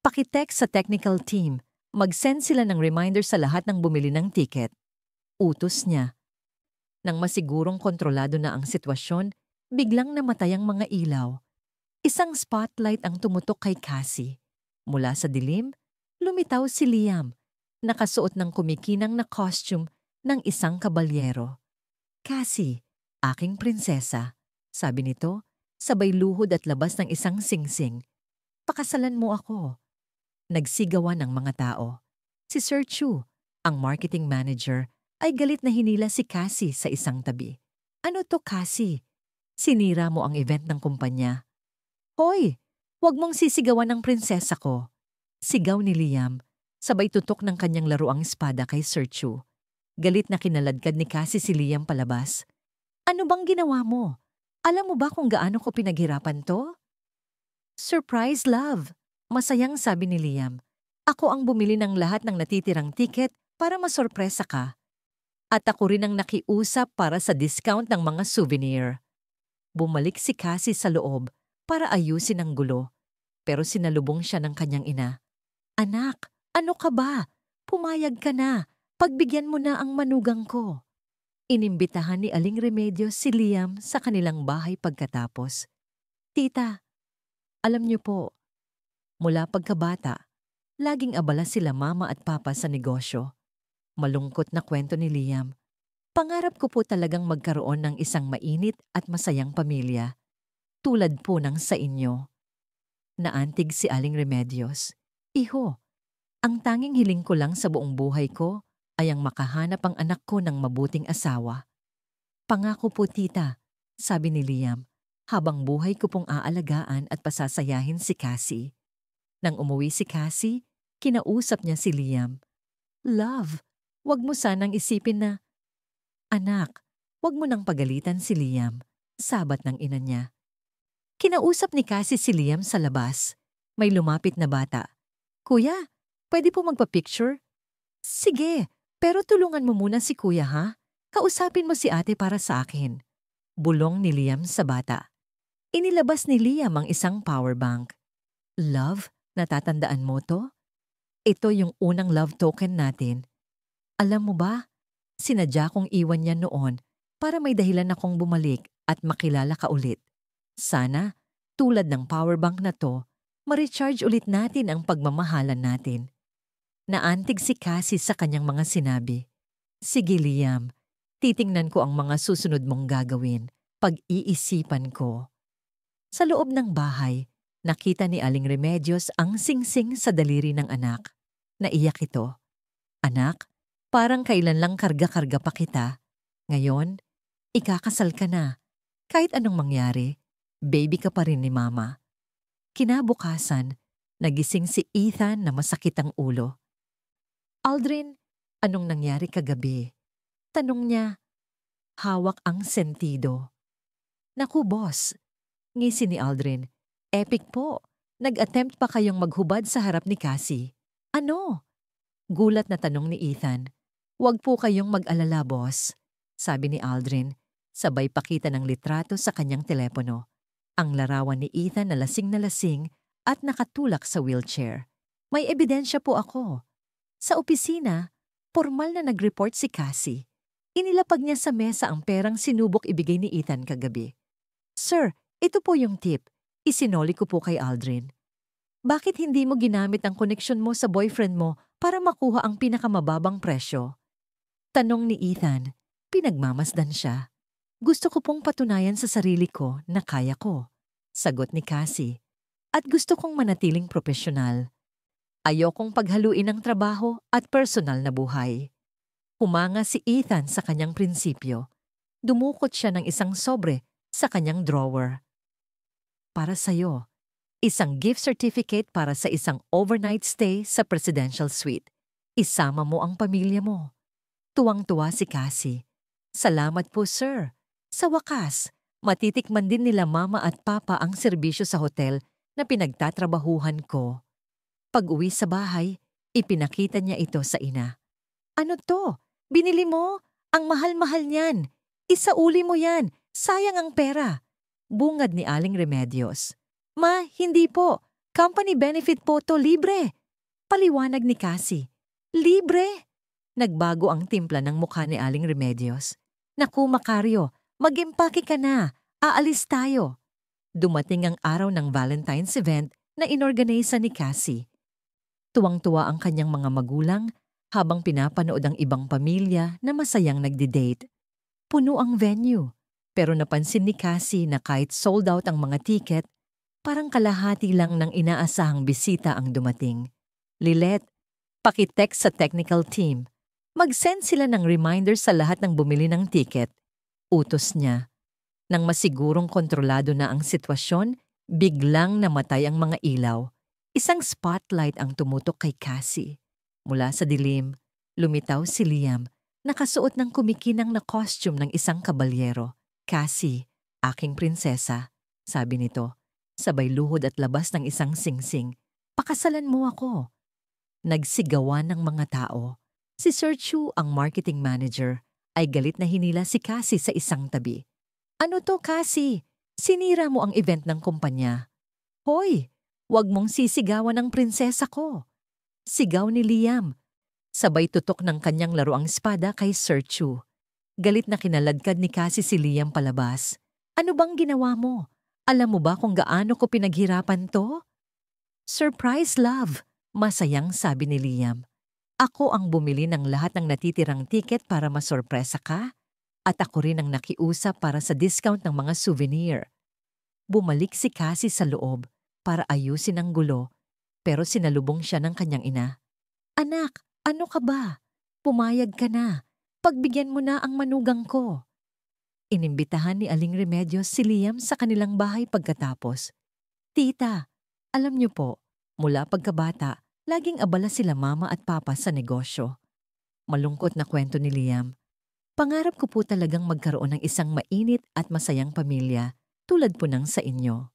pakitext sa technical team, mag-send sila ng reminder sa lahat ng bumili ng tiket. Utos niya. Nang masigurong kontrolado na ang sitwasyon, biglang namatay ang mga ilaw. Isang spotlight ang tumutok kay Cassie. Mula sa dilim, lumitaw si Liam, nakasuot ng kumikinang na costume ng isang kabalyero. Cassie, aking prinsesa, sabi nito, sabay luhod at labas ng isang singsing. Pakasalan mo ako. Nagsigawan ng mga tao. Si Sir Chu, ang marketing manager, ay galit na hinila si Cassie sa isang tabi. Ano to, Cassie? Sinira mo ang event ng kumpanya. Hoy, huwag mong sisigawan ng prinsesa ko. Sigaw ni Liam, sabay tutok ng kanyang laruang espada kay Sir Chu. Galit na kinaladkad ni Cassie si Liam palabas. Ano bang ginawa mo? Alam mo ba kung gaano ko pinaghirapan to? Surprise, love. Masayang sabi ni Liam. Ako ang bumili ng lahat ng natitirang tiket para masorpresa ka. At ako rin ang nakiusap para sa discount ng mga souvenir. Bumalik si Cassie sa loob para ayusin ang gulo, pero sinalubong siya ng kanyang ina. Anak, ano ka ba? Pumayag ka na. Pagbigyan mo na ang manugang ko. Inimbitahan ni Aling Remedios si Liam sa kanilang bahay pagkatapos. Tita, alam niyo po, mula pagkabata, laging abala sila mama at papa sa negosyo. Malungkot na kwento ni Liam. Pangarap ko po talagang magkaroon ng isang mainit at masayang pamilya, tulad po ng sa inyo. Naantig si Aling Remedios. Iho, ang tanging hiling ko lang sa buong buhay ko ay ang makahanap ang anak ko ng mabuting asawa. Pangako po, tita, sabi ni Liam, habang buhay ko pong aalagaan at pasasayahin si Cassie. Nang umuwi si Cassie, kinausap niya si Liam. Love, wag mo sanang isipin na... Anak, wag mo nang pagalitan si Liam, sabat ng ina niya. Kinausap ni Cassie si Liam sa labas. May lumapit na bata. Kuya, pwede po magpa-picture? Sige, pero tulungan mo muna si kuya ha? Kausapin mo si ate para sa akin. Bulong ni Liam sa bata. Inilabas ni Liam ang isang power bank. Love, natatandaan mo to? Ito yung unang love token natin. Alam mo ba, sinadya kong iwan niya noon para may dahilan akong bumalik at makilala ka ulit. Sana, Tulad ng powerbank na to, ma-recharge ulit natin ang pagmamahalan natin. Naantig si Cassie sa kanyang mga sinabi. Sige Liam, titingnan ko ang mga susunod mong gagawin. Pag-iisipan ko. Sa loob ng bahay, nakita ni Aling Remedios ang singsing sa daliri ng anak. Naiyak ito. Anak, parang kailan lang karga-karga pa kita. Ngayon, ikakasal ka na. Kahit anong mangyari, baby ka pa rin ni Mama. Kinabukasan, nagising si Ethan na masakit ang ulo. Aldrin, anong nangyari kagabi? Tanong niya. Hawak ang sentido. Naku boss, ngisi ni Aldrin. Epic po. Nag-attempt pa kayong maghubad sa harap ni Cassie. Ano? Gulat na tanong ni Ethan. Huwag po kayong mag-alala boss, sabi ni Aldrin. Sabay pakita ng litrato sa kanyang telepono. Ang larawan ni Ethan na lasing at nakatulak sa wheelchair. May ebidensya po ako. Sa opisina, formal na nag-report si Cassie. Inilapag niya sa mesa ang perang sinubok ibigay ni Ethan kagabi. Sir, ito po yung tip. Isinoli ko po kay Aldrin. Bakit hindi mo ginamit ang koneksyon mo sa boyfriend mo para makuha ang pinakamababang presyo? Tanong ni Ethan. Pinagmamasdan siya. Gusto ko pong patunayan sa sarili ko na kaya ko. Sagot ni Cassie. At gusto kong manatiling propesyonal. Ayokong paghaluin ang trabaho at personal na buhay. Humanga si Ethan sa kanyang prinsipyo. Dumukot siya ng isang sobre sa kanyang drawer. Para sa'yo, isang gift certificate para sa isang overnight stay sa presidential suite. Isama mo ang pamilya mo. Tuwang-tuwa si Cassie. Salamat po, sir. Sa wakas, matitikman din nila mama at papa ang serbisyo sa hotel na pinagtatrabahuhan ko. Pag-uwi sa bahay, ipinakita niya ito sa ina. Ano to? Binili mo? Ang mahal-mahal niyan. Isauli mo yan. Sayang ang pera. Bungad ni Aling Remedios. Ma, hindi po. Company benefit po to, libre. Paliwanag ni Cassie. Libre? Nagbago ang timpla ng mukha ni Aling Remedios. Naku, Macario, mag-empake ka na. Aalis tayo. Dumating ang araw ng Valentine's event na inorganisa ni Cassie. Tuwang-tuwa ang kanyang mga magulang habang pinapanood ang ibang pamilya na masayang nagdi-date. Puno ang venue, pero napansin ni Cassie na kahit sold out ang mga tiket, parang kalahati lang ng inaasahang bisita ang dumating. Lilet, pakitext sa technical team. Mag-send sila ng reminder sa lahat ng bumili ng tiket. Utos niya. Nang masigurong kontrolado na ang sitwasyon, biglang namatay ang mga ilaw. Isang spotlight ang tumutok kay Cassie. Mula sa dilim, lumitaw si Liam, nakasuot ng kumikinang na costume ng isang kabalyero. Cassie, aking prinsesa, sabi nito, sabay luhod at labas ng isang singsing. Pakasalan mo ako. Nagsigawan ng mga tao. Si Sir Chu, ang marketing manager, ay galit na hinila si Cassie sa isang tabi. Ano to, Cassie? Sinira mo ang event ng kumpanya. Hoy, wag mong sisigawan ang prinsesa ko. Sigaw ni Liam. Sabay tutok ng kanyang laruang espada kay Sir Chu. Galit na kinaladkad ni Cassie si Liam palabas. Ano bang ginawa mo? Alam mo ba kung gaano ko pinaghirapan to? Surprise, love, masayang sabi ni Liam. Ako ang bumili ng lahat ng natitirang tiket para masorpresa ka at ako rin ang nakiusap para sa discount ng mga souvenir. Bumalik si Cassie sa loob para ayusin ang gulo pero sinalubong siya ng kanyang ina. Anak, ano ka ba? Pumayag ka na. Pagbigyan mo na ang manugang ko. Inimbitahan ni Aling Remedios si Liam sa kanilang bahay pagkatapos. Tita, alam niyo po, mula pagkabata, laging abala sila mama at papa sa negosyo. Malungkot na kwento ni Liam. Pangarap ko po talagang magkaroon ng isang mainit at masayang pamilya tulad po ng sa inyo.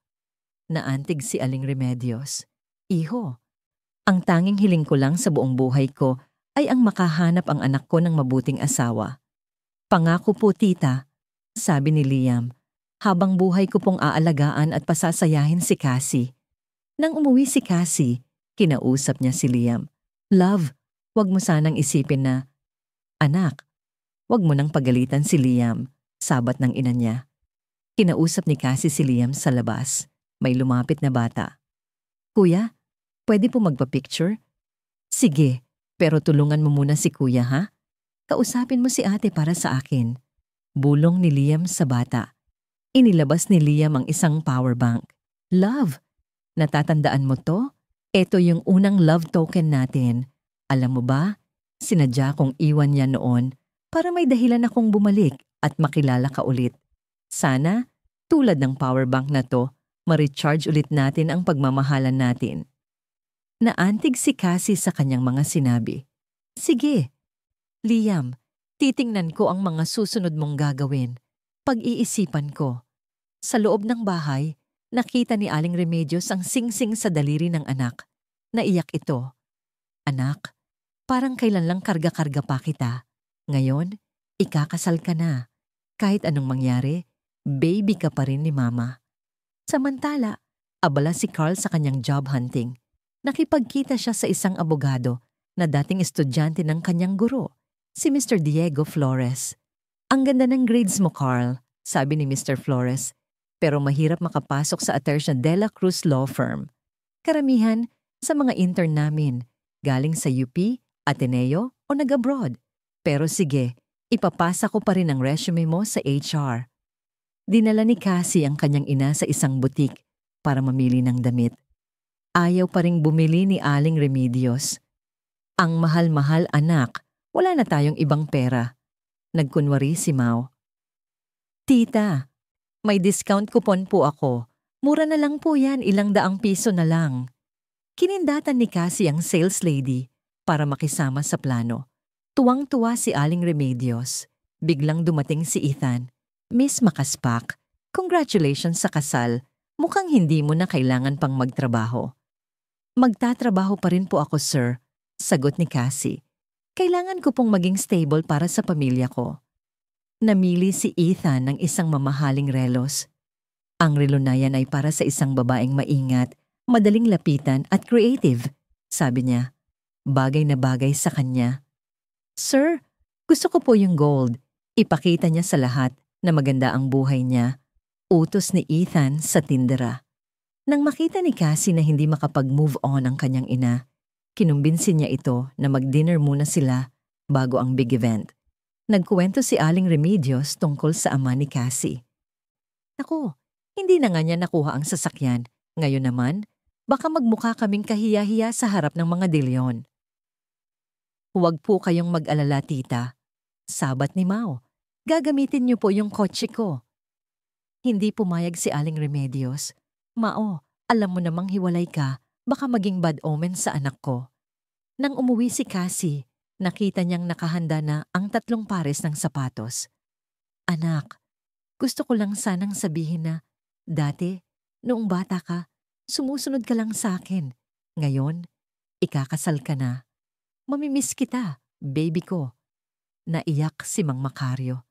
Naantig si Aling Remedios. Iho, ang tanging hiling ko lang sa buong buhay ko ay ang makahanap ang anak ko ng mabuting asawa. Pangako po tita, sabi ni Liam, habang buhay ko pong aalagaan at pasasayahin si Cassie. Nang umuwi si Cassie, kinausap niya si Liam. Love, wag mo sanang isipin na, anak, wag mo nang pagalitan si Liam, sabat ng ina niya. Kinausap ni Cassie si Liam sa labas. May lumapit na bata. Kuya, pwede po magpa-picture? Sige, pero tulungan mo muna si kuya ha? Kausapin mo si ate para sa akin. Bulong ni Liam sa bata. Inilabas ni Liam ang isang power bank. Love, natatandaan mo to? Ito yung unang love token natin. Alam mo ba, sinadya kong iwan niya noon para may dahilan akong bumalik at makilala ka ulit. Sana, tulad ng power bank na to, ma-recharge ulit natin ang pagmamahalan natin. Naantig si Cassie sa kanyang mga sinabi. Sige, Liam, titingnan ko ang mga susunod mong gagawin. Pag-iisipan ko. Sa loob ng bahay, nakita ni Aling Remedios ang singsing sa daliri ng anak. Naiyak ito. Anak, parang kailan lang karga-karga pa kita. Ngayon, ikakasal ka na. Kahit anong mangyari, baby ka pa rin ni Mama. Samantala, abala si Carl sa kanyang job hunting. Nakipagkita siya sa isang abogado na dating estudyante ng kanyang guro, si Mr. Diego Flores. Ang ganda ng grades mo, Carl, sabi ni Mr. Flores, pero mahirap makapasok sa Atercia de la Cruz Law Firm. Karamihan sa mga intern namin, galing sa UP, Ateneo o nag-abroad. Pero sige, ipapasa ko pa rin ang resume mo sa HR. Dinala ni Cassie ang kanyang ina sa isang butik para mamili ng damit. Ayaw pa ring bumili ni Aling Remedios. Ang mahal-mahal anak, wala na tayong ibang pera. Nagkunwari si Mau. Tita, may discount coupon po ako. Mura na lang po yan, ilang daang piso na lang. Kinindatan ni Cassie ang sales lady para makisama sa plano. Tuwang-tuwa si Aling Remedios. Biglang dumating si Ethan. Miss Makaspak, congratulations sa kasal. Mukhang hindi mo na kailangan pang magtrabaho. Magtatrabaho pa rin po ako, sir, sagot ni Cassie. Kailangan ko pong maging stable para sa pamilya ko. Namili si Ethan ng isang mamahaling relos. Ang relo na yan ay para sa isang babaeng maingat, madaling lapitan at creative, sabi niya. Bagay na bagay sa kanya. Sir, gusto ko po yung gold. Ipakita niya sa lahat na maganda ang buhay niya. Utos ni Ethan sa tindera. Nang makita ni Cassie na hindi makapag-move on ang kanyang ina, kinumbinsin niya ito na mag-dinner muna sila bago ang big event. Nagkuwento si Aling Remedios tungkol sa ama ni Cassie. Naku, hindi na nga niya nakuha ang sasakyan. Ngayon naman, baka magmukha kaming kahiya-hiya sa harap ng mga De Leon. Huwag po kayong mag-alala, tita. Sabat ni Mau. Gagamitin niyo po yung kotse ko. Hindi pumayag si Aling Remedios. Mao, alam mo namang hiwalay ka, baka maging bad omen sa anak ko. Nang umuwi si Cassie, nakita niyang nakahanda na ang 3 pares ng sapatos. Anak, gusto ko lang sanang sabihin na, dati, noong bata ka, sumusunod ka lang sa akin. Ngayon, ikakasal ka na. Mamimiss kita, baby ko. Naiyak si Mang Macario.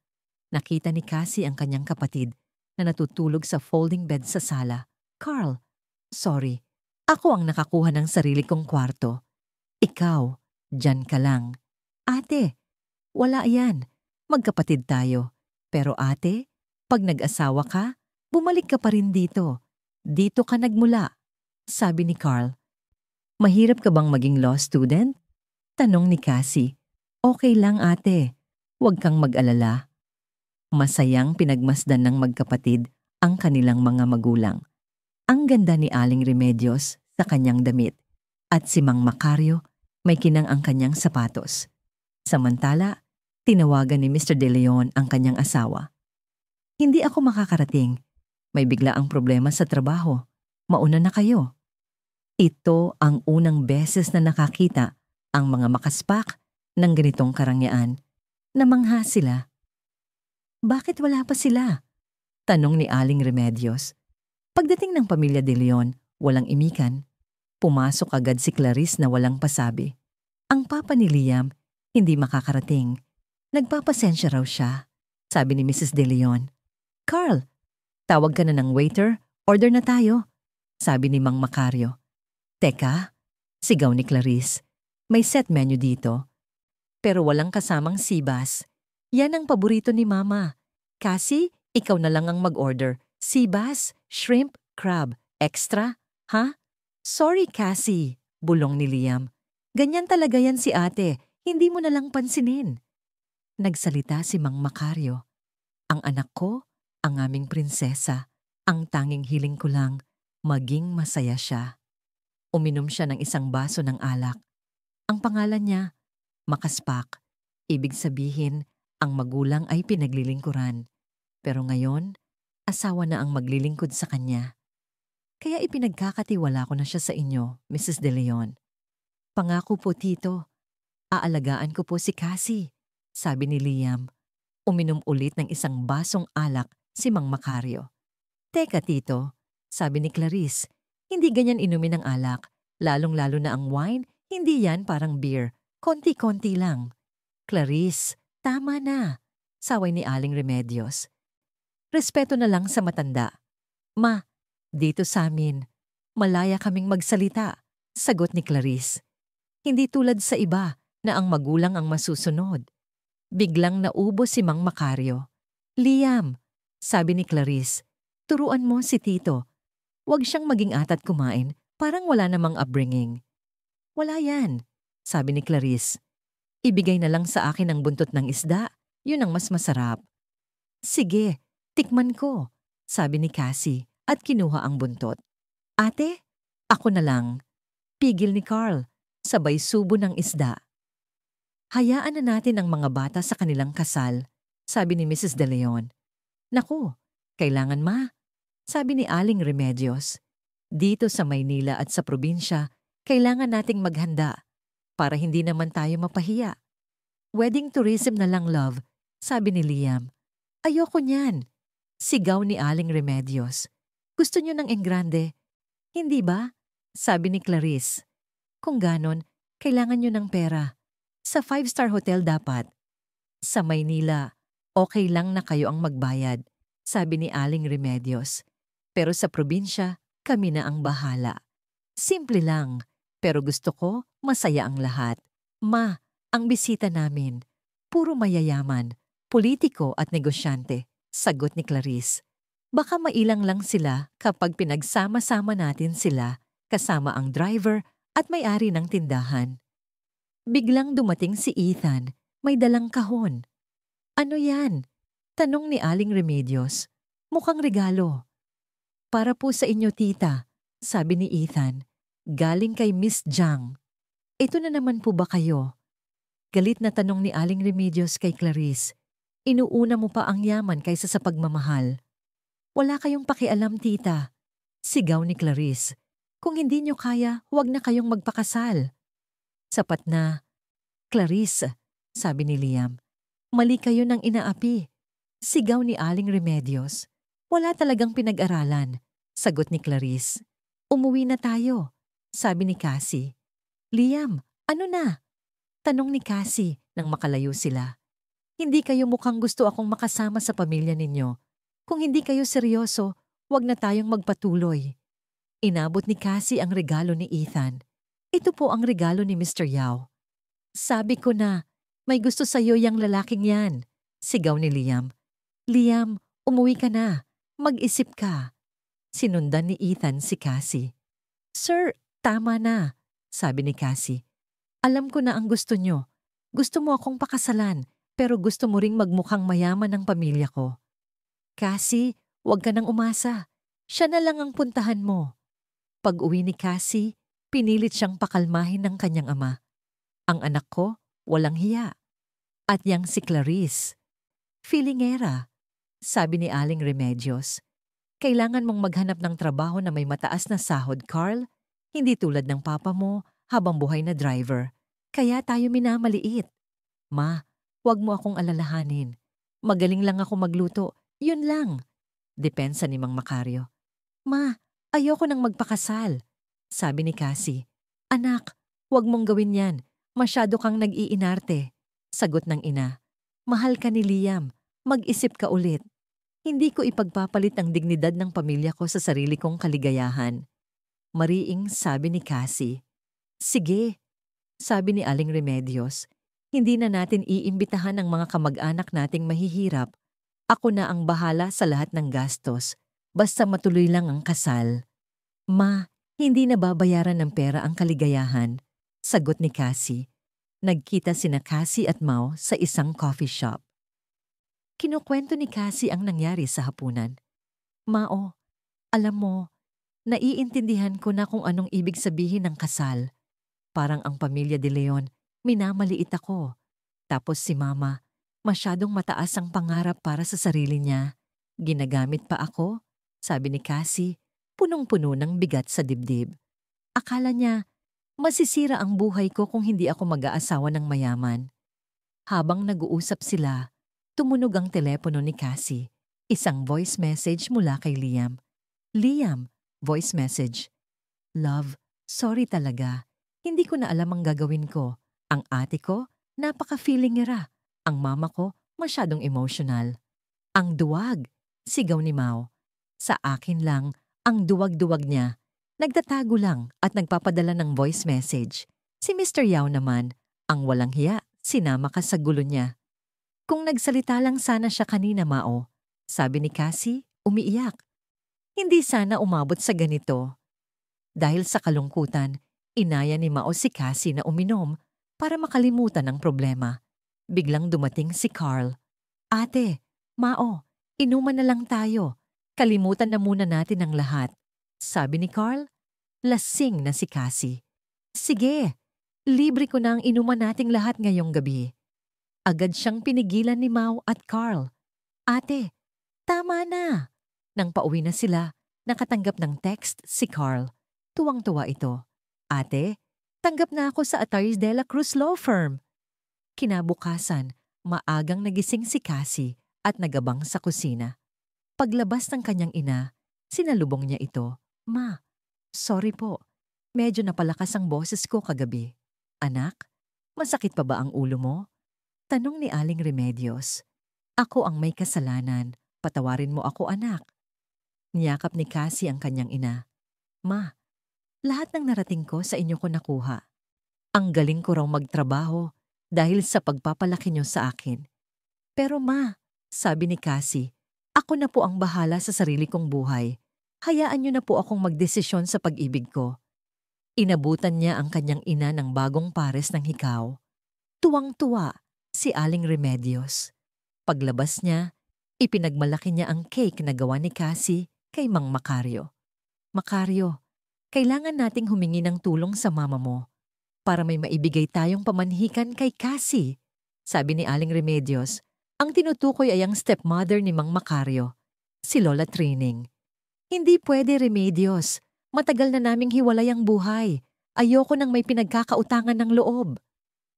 Nakita ni Cassie ang kanyang kapatid na natutulog sa folding bed sa sala. Carl, sorry. Ako ang nakakuha ng sarili kong kwarto. Ikaw, dyan ka lang. Ate, wala yan. Magkapatid tayo. Pero ate, pag nag-asawa ka, bumalik ka pa rin dito. Dito ka nagmula, sabi ni Carl. Mahirap ka bang maging law student? Tanong ni Cassie. Okay lang ate, huwag kang mag-alala. Masayang pinagmasdan ng magkapatid ang kanilang mga magulang. Ang ganda ni Aling Remedios sa kanyang damit at si Mang Macario may kinang ang kanyang sapatos. Samantala, tinawagan ni Mr. De Leon ang kanyang asawa. Hindi ako makakarating. May bigla ang problema sa trabaho. Mauna na kayo. Ito ang unang beses na nakakita ang mga makaspak ng ganitong karangyaan. Namangha sila. Bakit wala pa sila? Tanong ni Aling Remedios. Pagdating ng pamilya De Leon, walang imikan. Pumasok agad si Clarice na walang pasabi. Ang papa ni Liam, hindi makakarating. Nagpapasensya raw siya, sabi ni Mrs. De Leon. Carl, tawag ka na ng waiter, order na tayo, sabi ni Mang Macario. Teka, sigaw ni Clarice. May set menu dito. Pero walang kasamang sibas. Yan ang paborito ni Mama. Cassie, ikaw na lang ang mag-order. Sibas, shrimp, crab. Extra? Ha? Sorry, Cassie, bulong ni Liam. Ganyan talaga yan si ate, hindi mo na lang pansinin. Nagsalita si Mang Macario. Ang anak ko, ang aming prinsesa, ang tanging hiling ko lang, maging masaya siya. Uminom siya ng isang baso ng alak. Ang pangalan niya, Makaspak. Ibig sabihin, ang magulang ay pinaglilingkuran. Pero ngayon, asawa na ang maglilingkod sa kanya. Kaya ipinagkakatiwala ko na siya sa inyo, Mrs. De Leon. Pangako po, Tito. Aalagaan ko po si Cassie, sabi ni Liam. Uminom ulit ng isang basong alak si Mang Macario. Teka, Tito, sabi ni Clarice. Hindi ganyan inumin ng alak. Lalong-lalo na ang wine, hindi yan parang beer. Konti-konti lang. Clarice, tama na, saway ni Aling Remedios. Respeto na lang sa matanda. Ma, dito sa amin, malaya kaming magsalita, sagot ni Clarice. Hindi tulad sa iba na ang magulang ang masusunod. Biglang naubos si Mang Macario. Liam, sabi ni Clarice, turuan mo si Tito. Huwag siyang maging atat kumain, parang wala namang upbringing. Wala yan, sabi ni Clarice. Ibigay na lang sa akin ang buntot ng isda, yun ang mas masarap. Sige, tikman ko, sabi ni Cassie at kinuha ang buntot. Ate, ako na lang. Pigil ni Carl, sabay subo ng isda. Hayaan na natin ang mga bata sa kanilang kasal, sabi ni Mrs. De Leon. Naku, kailangan sabi ni Aling Remedios. Dito sa Maynila at sa probinsya, kailangan nating maghanda para hindi naman tayo mapahiya. Wedding tourism na lang, love, sabi ni Liam. Ayoko niyan, sigaw ni Aling Remedios. Gusto niyo ng enggrande? Hindi ba? Sabi ni Clarice. Kung ganon, kailangan niyo ng pera. Sa 5-star hotel dapat. Sa Maynila, okay lang na kayo ang magbayad, sabi ni Aling Remedios. Pero sa probinsya, kami na ang bahala. Simple lang, pero gusto ko masaya ang lahat. Ma, ang bisita namin, puro mayayaman, politiko at negosyante, sagot ni Clarice. Baka mailang lang sila kapag pinagsama-sama natin sila kasama ang driver at may-ari ng tindahan. Biglang dumating si Ethan, may dalang kahon. Ano yan? Tanong ni Aling Remedios. Mukhang regalo. Para po sa inyo, tita, sabi ni Ethan. Galing kay Miss Jiang. Ito na naman po ba kayo? Galit na tanong ni Aling Remedios kay Clarice. Inuuna mo pa ang yaman kaysa sa pagmamahal. Wala kayong pakialam, tita. Sigaw ni Clarice. Kung hindi nyo kaya, huwag na kayong magpakasal. Sapat na. Clarice, sabi ni Liam. Mali kayo ng inaapi. Sigaw ni Aling Remedios. Wala talagang pinag-aralan, sagot ni Clarice. Umuwi na tayo, sabi ni Cassie. Liam, ano na? Tanong ni Cassie nang makalayo sila. Hindi kayo mukhang gusto akong makasama sa pamilya ninyo. Kung hindi kayo seryoso, wag na tayong magpatuloy. Inabot ni Cassie ang regalo ni Ethan. Ito po ang regalo ni Mr. Yao. Sabi ko na, may gusto sa'yo yang lalaking yan, sigaw ni Liam. Liam, umuwi ka na. Mag-isip ka. Sinundan ni Ethan si Cassie. Sir, tama na, sabi ni Cassie. Alam ko na ang gusto nyo. Gusto mo akong pakasalan, pero gusto mo ring magmukhang mayaman ng pamilya ko. Cassie, huwag ka nang umasa. Siya na lang ang puntahan mo. Pag-uwi ni Cassie, pinilit siyang pakalmahin ng kanyang ama. Ang anak ko, walang hiya. At yang si Clarice. Filingera, sabi ni Aling Remedios. Kailangan mong maghanap ng trabaho na may mataas na sahod, Carl. Hindi tulad ng papa mo habang buhay na driver. Kaya tayo minamaliit. Ma, huwag mo akong alalahanin. Magaling lang ako magluto. Yun lang. Depensa ni Mang Macario. Ma, ayoko nang magpakasal, sabi ni Cassie. Anak, huwag mong gawin yan. Masyado kang nag-iinarte, sagot ng ina. Mahal ka ni Liam. Mag-isip ka ulit. Hindi ko ipagpapalit ang dignidad ng pamilya ko sa sarili kong kaligayahan. Mariing sabi ni Cassie. Sige, sabi ni Aling Remedios. Hindi na natin iimbitahan ang mga kamag-anak nating mahihirap. Ako na ang bahala sa lahat ng gastos. Basta matuloy lang ang kasal. Ma, hindi nababayaran ng pera ang kaligayahan, sagot ni Cassie. Nagkita sina Cassie at Mau sa isang coffee shop. Kinukwento ni Cassie ang nangyari sa hapunan. Mao, alam mo, naiintindihan ko na kung anong ibig sabihin ng kasal. Parang ang pamilya de Leon, minamaliit ako. Tapos si Mama, masyadong mataas ang pangarap para sa sarili niya. Ginagamit pa ako, sabi ni Cassie, punong-puno ng bigat sa dibdib. Akala niya, masisira ang buhay ko kung hindi ako mag-aasawa ng mayaman. Habang nag-uusap sila, tumunog ang telepono ni Cassie. Isang voice message mula kay Liam. Liam, voice message. Love, sorry talaga. Hindi ko na alam ang gagawin ko. Ang ate ko, napaka-feelingera. Ang mama ko, masyadong emotional. Ang duwag, sigaw ni Mau. Sa akin lang, ang duwag-duwag niya. Nagtatago lang at nagpapadala ng voice message. Si Mr. Yao naman, ang walang hiya, sinama ka sa gulo niya. Kung nagsalita lang sana siya kanina, Mao, sabi ni Cassie, umiiyak. Hindi sana umabot sa ganito. Dahil sa kalungkutan, inaya ni Mao si Cassie na uminom para makalimutan ang problema. Biglang dumating si Carl. Ate, Mao, inuman na lang tayo. Kalimutan na muna natin ang lahat. Sabi ni Carl, lasing na si Cassie. Sige, libre ko na ang inuman nating lahat ngayong gabi. Agad siyang pinigilan ni Mau at Carl. Ate, tama na. Nang pauwi na sila, nakatanggap ng text si Carl. Tuwang-tuwa ito. Ate, tanggap na ako sa Ataris de la Cruz Law Firm. Kinabukasan, maagang nagising si Cassie at nagabang sa kusina. Paglabas ng kanyang ina, sinalubong niya ito. Ma, sorry po. Medyo napalakas ang boses ko kagabi. Anak, masakit pa ba ang ulo mo? Tanong ni Aling Remedios. Ako ang may kasalanan. Patawarin mo ako, anak. Niyakap ni Cassie ang kanyang ina. Ma, lahat ng narating ko sa inyo ko nakuha. Ang galing ko raw magtrabaho dahil sa pagpapalaki niyo sa akin. Pero ma, sabi ni Cassie, ako na po ang bahala sa sarili kong buhay. Hayaan niyo na po akong magdesisyon sa pag-ibig ko. Inabutan niya ang kanyang ina ng bagong pares ng hikaw. Tuwang-tuwa si Aling Remedios. Paglabas niya, ipinagmalaki niya ang cake na gawa ni Cassie kay Mang Macario. Macario, kailangan nating humingi ng tulong sa mama mo para may maibigay tayong pamanhikan kay Cassie. Sabi ni Aling Remedios, ang tinutukoy ay ang stepmother ni Mang Macario, si Lola Trining. Hindi pwede, Remedios. Matagal na naming hiwalay ang buhay. Ayoko nang may pinagkakautangan ng loob.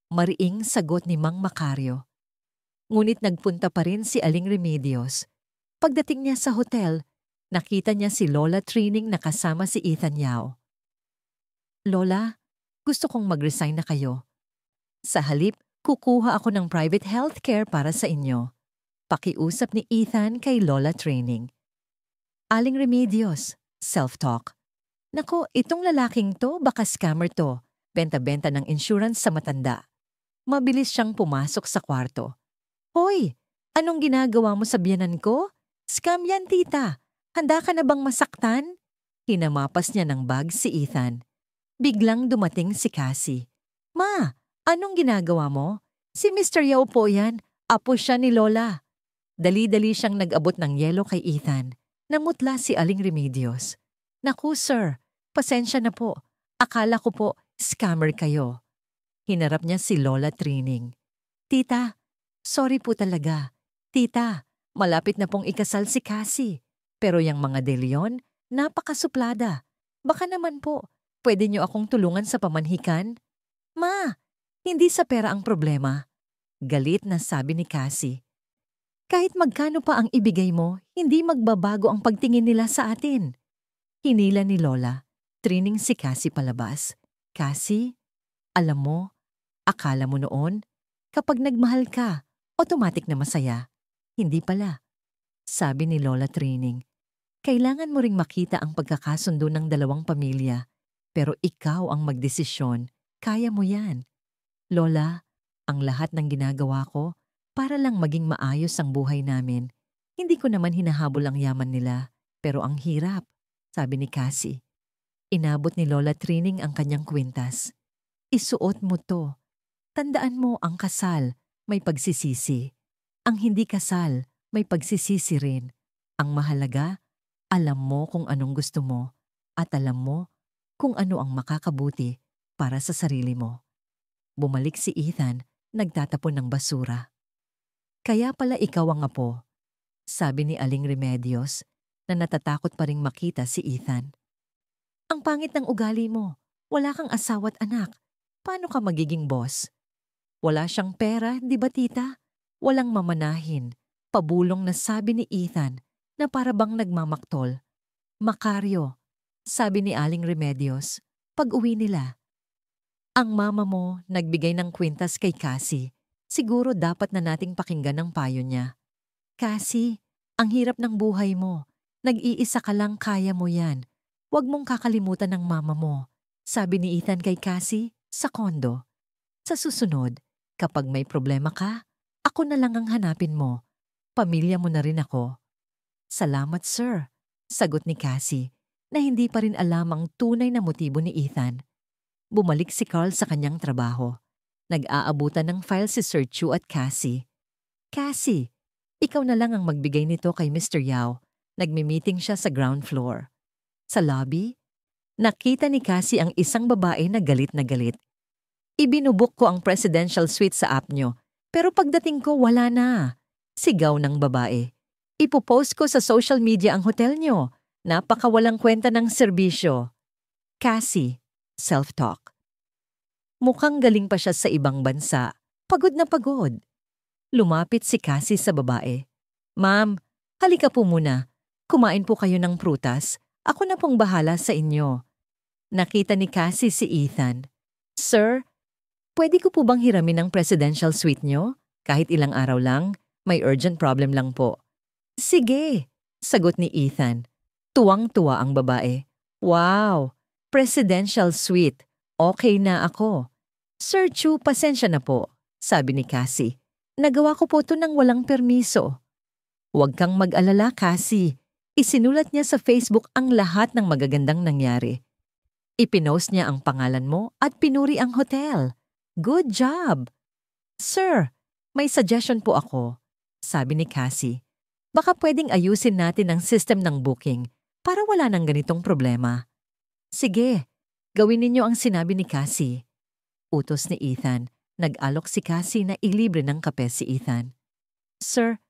Mariing sagot ni Mang Macario. Ngunit nagpunta pa rin si Aling Remedios. Pagdating niya sa hotel, nakita niya si Lola Trining na kasama si Ethan Yao. Lola, gusto kong mag-resign na kayo. Sa halip, kukuha ako ng private healthcare para sa inyo. Pakiusap ni Ethan kay Lola Trining. Aling Remedios, self-talk. Nako, itong lalaking to, baka scammer to. Benta-benta ng insurance sa matanda. Mabilis siyang pumasok sa kwarto. Hoy, anong ginagawa mo sa biyanan ko? Scam yan, tita. Handa ka na bang masaktan? Hinamapas niya ng bag si Ethan. Biglang dumating si Cassie. Ma, anong ginagawa mo? Si Mr. Yao po yan. Apo siya ni Lola. Dali-dali siyang nag-abot ng yelo kay Ethan. Namutla si Aling Remedios. Naku, sir. Pasensya na po. Akala ko po, scammer kayo. Hinarap niya si Lola Trining. Tita, sorry po talaga. Tita, malapit na pong ikasal si Cassie. Pero yung mga De Leon, napakasuplada. Baka naman po, pwede niyo akong tulungan sa pamanhikan? Ma, hindi sa pera ang problema. Galit na sabi ni Cassie. Kahit magkano pa ang ibigay mo, hindi magbabago ang pagtingin nila sa atin. Hinila ni Lola, Trining si Cassie palabas. Cassie, alam mo, akala mo noon, kapag nagmahal ka, automatic na masaya. Hindi pala. Sabi ni Lola Trining, kailangan mo ring makita ang pagkakasundo ng dalawang pamilya, pero ikaw ang magdesisyon, kaya mo yan. Lola, ang lahat ng ginagawa ko para lang maging maayos ang buhay namin. Hindi ko naman hinahabol ang yaman nila, pero ang hirap, sabi ni Cassie. Inabot ni Lola Trining ang kanyang kwintas. Isuot mo to. Tandaan mo ang kasal, may pagsisisi. Ang hindi kasal, may pagsisisi rin. Ang mahalaga, alam mo kung anong gusto mo at alam mo kung ano ang makakabuti para sa sarili mo. Bumalik si Ethan, nagtatapon ng basura. Kaya pala ikaw ang apo, sabi ni Aling Remedios na natatakot pa ring makita si Ethan. Ang pangit ng ugali mo, wala kang asawa't anak. Paano ka magiging boss? Wala siyang pera, di ba tita? Walang mamanahin. Pabulong na sabi ni Ethan na para bang nagmamaktol. Makaryo, sabi ni Aling Remedios, pag-uwi nila. Ang mama mo nagbigay ng kwintas kay Cassie. Siguro dapat na nating pakinggan ang payo niya. Cassie, ang hirap ng buhay mo. Nag-iisa ka lang, kaya mo yan. Huwag mong kakalimutan ng mama mo, sabi ni Ethan kay Cassie sa kondo. Sa susunod, kapag may problema ka, ako na lang ang hanapin mo. Pamilya mo na rin ako. Salamat, sir, sagot ni Cassie, na hindi pa rin alam ang tunay na motibo ni Ethan. Bumalik si Carl sa kanyang trabaho. Nag-aabutan ng file si Sir Chu at Cassie. Cassie, ikaw na lang ang magbigay nito kay Mr. Yao. Nagmi-meeting siya sa ground floor. Sa lobby, nakita ni Cassie ang isang babae na galit na galit. Ibinubuk ko ang presidential suite sa app nyo, pero pagdating ko wala na. Sigaw ng babae. Ipopost ko sa social media ang hotel nyo. Napakawalang kwenta ng serbisyo. Cassie, self-talk. Mukhang galing pa siya sa ibang bansa. Pagod na pagod. Lumapit si Cassie sa babae. Ma'am, halika po muna. Kumain po kayo ng prutas. Ako na pong bahala sa inyo. Nakita ni Cassie si Ethan. Sir, pwede ko po bang hiramin ang presidential suite nyo? Kahit ilang araw lang, may urgent problem lang po. Sige, sagot ni Ethan. Tuwang-tuwa ang babae. Wow, presidential suite. Okay na ako. Sir Chu, pasensya na po, sabi ni Cassie. Nagawa ko po ito nang walang permiso. Huwag kang mag-alala, Cassie. Isinulat niya sa Facebook ang lahat ng magagandang nangyari. Ipinost niya ang pangalan mo at pinuri ang hotel. Good job! Sir, may suggestion po ako, sabi ni Cassie. Baka pwedeng ayusin natin ang system ng booking para wala nang ganitong problema. Sige, gawin ninyo ang sinabi ni Cassie. Utos ni Ethan. Nag-alok si Cassie na ilibre ng kape si Ethan. Sir,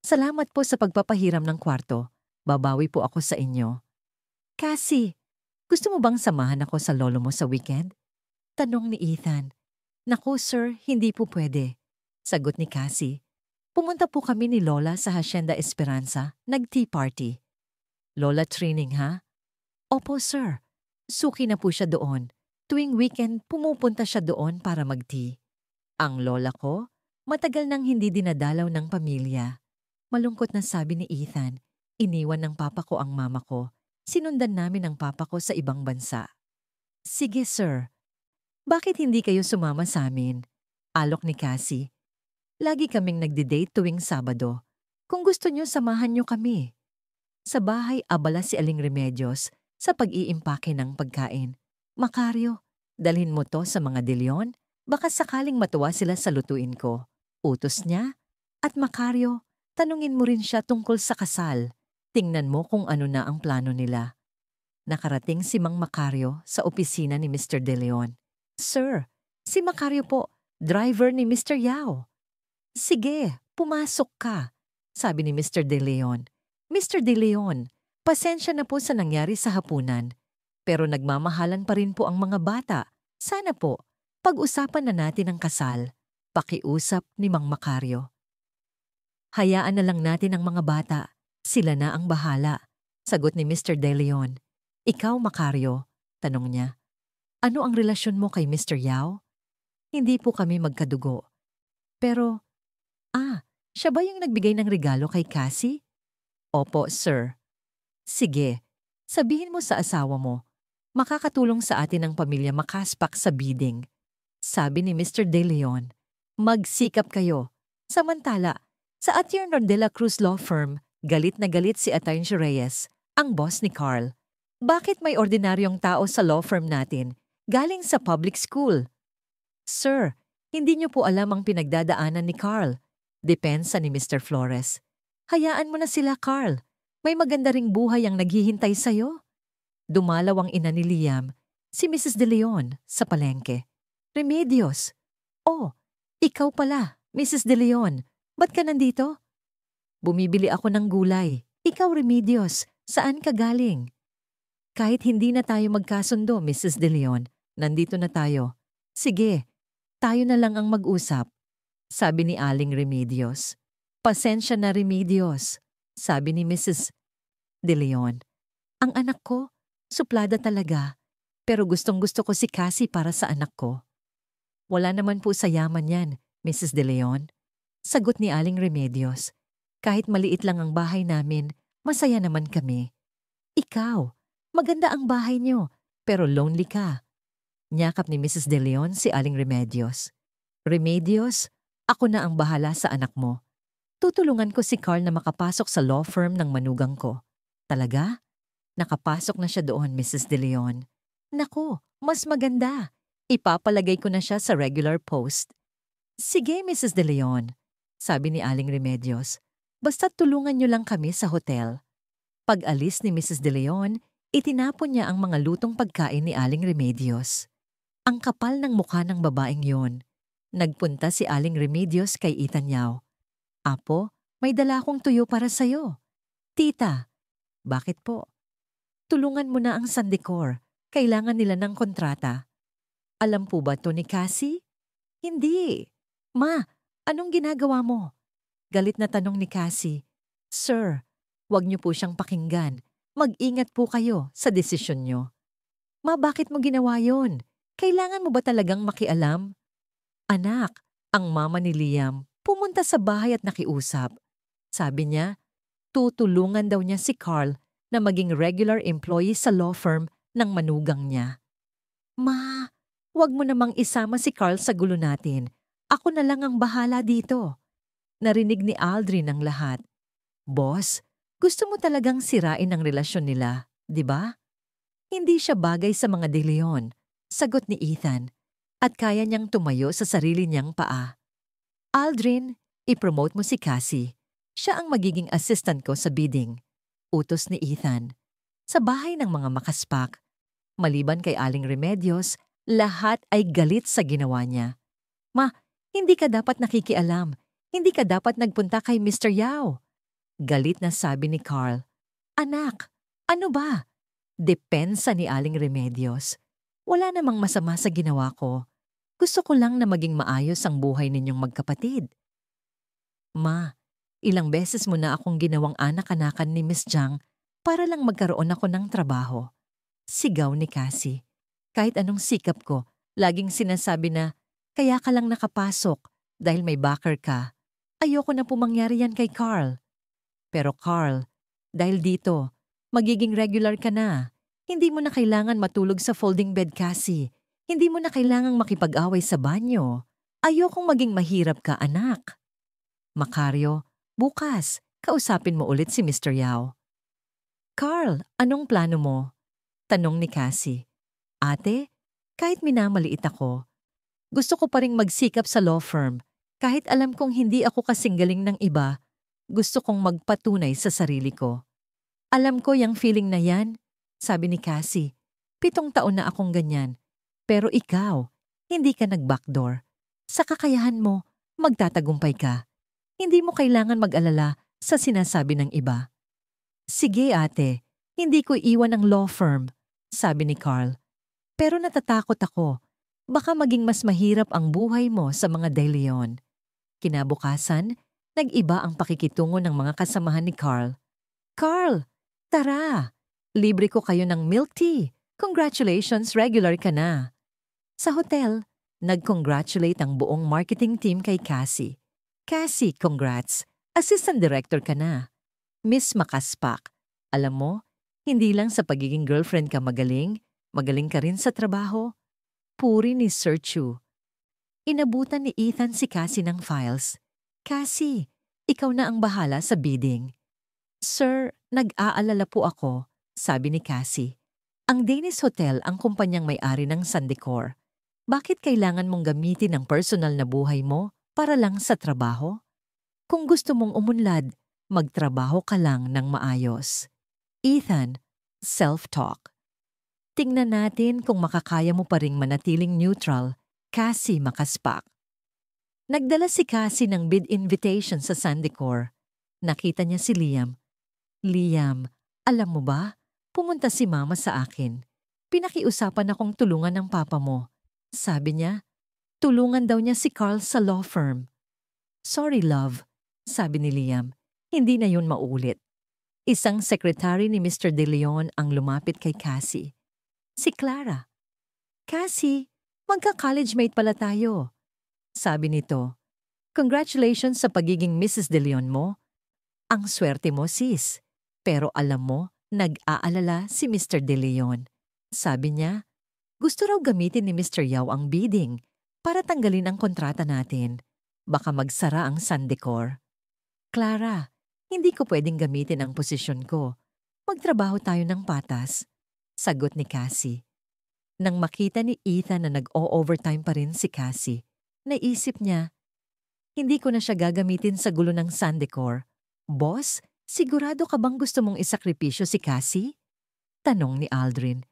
salamat po sa pagpapahiram ng kwarto. Babawi po ako sa inyo. Cassie, gusto mo bang samahan ako sa lolo mo sa weekend? Tanong ni Ethan. Naku sir, hindi po pwede. Sagot ni Cassie. Pumunta po kami ni Lola sa Hacienda Esperanza, nag-tea party. Lola Trining ha? Opo sir, suki na po siya doon. Tuwing weekend, pumupunta siya doon para mag-tea. Ang lola ko, matagal nang hindi dinadalaw ng pamilya. Malungkot na sabi ni Ethan. Iniwan ng papa ko ang mama ko. Sinundan namin ang papa ko sa ibang bansa. Sige, sir. Bakit hindi kayo sumama sa amin? Alok ni Cassie. Lagi kaming nagdi-date tuwing Sabado. Kung gusto nyo, samahan nyo kami. Sa bahay, abala si Aling Remedios sa pag-iimpake ng pagkain. Makaryo, dalhin mo to sa mga De Leon. Baka sakaling matuwa sila sa lutuin ko. Utos niya. At Makaryo, tanungin mo rin siya tungkol sa kasal. Tingnan mo kung ano na ang plano nila. Nakarating si Mang Makaryo sa opisina ni Mr. De Leon. Sir, si Makaryo po, driver ni Mr. Yao. Sige, pumasok ka, sabi ni Mr. De Leon. Mr. De Leon, pasensya na po sa nangyari sa hapunan. Pero nagmamahalan pa rin po ang mga bata. Sana po, pag-usapan na natin ang kasal. Pakiusap ni Mang Makaryo. Hayaan na lang natin ang mga bata. Sila na ang bahala, sagot ni Mr. De Leon. Ikaw, Makaryo, tanong niya. Ano ang relasyon mo kay Mr. Yao? Hindi po kami magkadugo. Pero, siya ba yung nagbigay ng regalo kay Cassie? Opo, sir. Sige, sabihin mo sa asawa mo. Makakatulong sa atin ang pamilya makaspak sa bidding. Sabi ni Mr. De Leon. Magsikap kayo. Samantala, sa Attorney de la Cruz Law Firm, galit na galit si Atty. Reyes, ang boss ni Carl. Bakit may ordinaryong tao sa law firm natin galing sa public school? Sir, hindi niyo po alam ang pinagdadaanan ni Carl. Depensa ni Mr. Flores. Hayaan mo na sila, Carl. May maganda ring buhay ang naghihintay sa'yo. Dumalaw ang ina ni Liam, si Mrs. De Leon, sa palengke. Remedios. Oh, ikaw pala, Mrs. De Leon. Ba't ka nandito? Bumibili ako ng gulay. Ikaw, Remedios, saan ka galing? Kahit hindi na tayo magkasundo, Mrs. De Leon, nandito na tayo. Sige, tayo na lang ang mag-usap, sabi ni Aling Remedios. Pasensya na, Remedios, sabi ni Mrs. De Leon. Ang anak ko, suplada talaga, pero gustong-gusto ko si Cassie para sa anak ko. Wala naman po sa yaman yan, Mrs. De Leon. Sagot ni Aling Remedios. Kahit maliit lang ang bahay namin, masaya naman kami. Ikaw, maganda ang bahay niyo, pero lonely ka. Nyakap ni Mrs. De Leon si Aling Remedios. Remedios, ako na ang bahala sa anak mo. Tutulungan ko si Carl na makapasok sa law firm ng manugang ko. Talaga? Nakapasok na siya doon, Mrs. De Leon. Naku, mas maganda. Ipapalagay ko na siya sa regular post. Sige, Mrs. De Leon, sabi ni Aling Remedios. Basta tulungan niyo lang kami sa hotel. Pag-alis ni Mrs. De Leon, itinapon niya ang mga lutong pagkain ni Aling Remedios. Ang kapal ng mukha ng babaeng yon. Nagpunta si Aling Remedios kay Ethan Yao. Apo, may dala akong tuyo para sa'yo. Tita, bakit po? Tulungan mo na ang Sandicor. Kailangan nila ng kontrata. Alam po ba to ni Cassie? Hindi. Ma, anong ginagawa mo? Galit na tanong ni Cassie. Sir, wag niyo po siyang pakinggan. Mag-ingat po kayo sa desisyon niyo. Ma, bakit mo ginawa yon? Kailangan mo ba talagang makialam? Anak, ang mama ni Liam pumunta sa bahay at nakiusap. Sabi niya, tutulungan daw niya si Carl na maging regular employee sa law firm ng manugang niya. Ma, wag mo namang isama si Carl sa gulo natin. Ako na lang ang bahala dito. Narinig ni Aldrin ang lahat. Boss, gusto mo talagang sirain ang relasyon nila, di ba? Hindi siya bagay sa mga De Leon, sagot ni Ethan, at kaya niyang tumayo sa sarili niyang paa. Aldrin, i-promote mo si Cassie. Siya ang magiging assistant ko sa bidding. Utos ni Ethan. Sa bahay ng mga makaspak, maliban kay Aling Remedios, lahat ay galit sa ginawa niya. Ma, hindi ka dapat nakikialam. Hindi ka dapat nagpunta kay Mr. Yao. Galit na sabi ni Carl. Anak, ano ba? Depensa ni Aling Remedios. Wala namang masama sa ginawa ko. Gusto ko lang na maging maayos ang buhay ninyong magkapatid. Ma, ilang beses mo na akong ginawang anak-anakan ni Miss Jiang para lang magkaroon ako ng trabaho. Sigaw ni Cassie. Kahit anong sikap ko, laging sinasabi na, kaya ka lang nakapasok dahil may backer ka. Ayoko na po mangyari yan kay Carl. Pero Carl, dahil dito, magiging regular ka na. Hindi mo na kailangan matulog sa folding bed, Cassie. Hindi mo na kailangang makipag-away sa banyo. Ayokong maging mahirap ka, anak. Macario, bukas, kausapin mo ulit si Mr. Yao. Carl, anong plano mo? Tanong ni Cassie. Ate, kahit minamaliit ako, gusto ko pa ring magsikap sa law firm. Kahit alam kong hindi ako kasing galing ng iba, gusto kong magpatunay sa sarili ko. Alam ko yung feeling na yan, sabi ni Cassie. 7 taon na akong ganyan. Pero ikaw, hindi ka nag-backdoor. Sa kakayahan mo, magtatagumpay ka. Hindi mo kailangan mag-alala sa sinasabi ng iba. Sige ate, hindi ko iwan ang law firm, sabi ni Carl. Pero natatakot ako. Baka maging mas mahirap ang buhay mo sa mga De Leon. Kinabukasan, nag-iba ang pakikitungo ng mga kasamahan ni Carl. Carl, tara! Libre ko kayo ng milk tea. Congratulations, regular ka na. Sa hotel, nag-congratulate ang buong marketing team kay Cassie. Cassie, congrats. Assistant director ka na. Miss Makaspak, alam mo, hindi lang sa pagiging girlfriend ka magaling ka rin sa trabaho. Puri ni Sir Chu. Inabutan ni Ethan si Cassie ng files. Cassie, ikaw na ang bahala sa bidding. Sir, nag-aalala po ako, sabi ni Cassie. Ang Danish Hotel ang kumpanyang may-ari ng Sandecor. Bakit kailangan mong gamitin ang personal na buhay mo para lang sa trabaho? Kung gusto mong umunlad, magtrabaho ka lang ng maayos. Ethan, self-talk. Tingnan natin kung makakaya mo pa ring manatiling neutral, Cassie makaspak. Nagdala si Cassie ng bid invitation sa Sandecor. Nakita niya si Liam. Liam, alam mo ba? Pumunta si Mama sa akin. Pinakiusapan akong tulungan ng papa mo. Sabi niya, tulungan daw niya si Carl sa law firm. Sorry, love, sabi ni Liam. Hindi na yun maulit. Isang secretary ni Mr. De Leon ang lumapit kay Cassie. Si Clara. Cassie, magka-college mate pala tayo. Sabi nito, congratulations sa pagiging Mrs. De Leon mo. Ang swerte mo, sis. Pero alam mo, nag-aalala si Mr. De Leon. Sabi niya, gusto raw gamitin ni Mr. Yao ang bidding para tanggalin ang kontrata natin. Baka magsara ang Sandecor. Clara, hindi ko pwedeng gamitin ang posisyon ko. Magtrabaho tayo ng patas. Sagot ni Cassie. Nang makita ni Ethan na nag-o-overtime pa rin si Cassie, naisip niya, hindi ko na siya gagamitin sa gulo ng Sandecor. Boss, sigurado ka bang gusto mong isakripisyo si Cassie? Tanong ni Aldrin.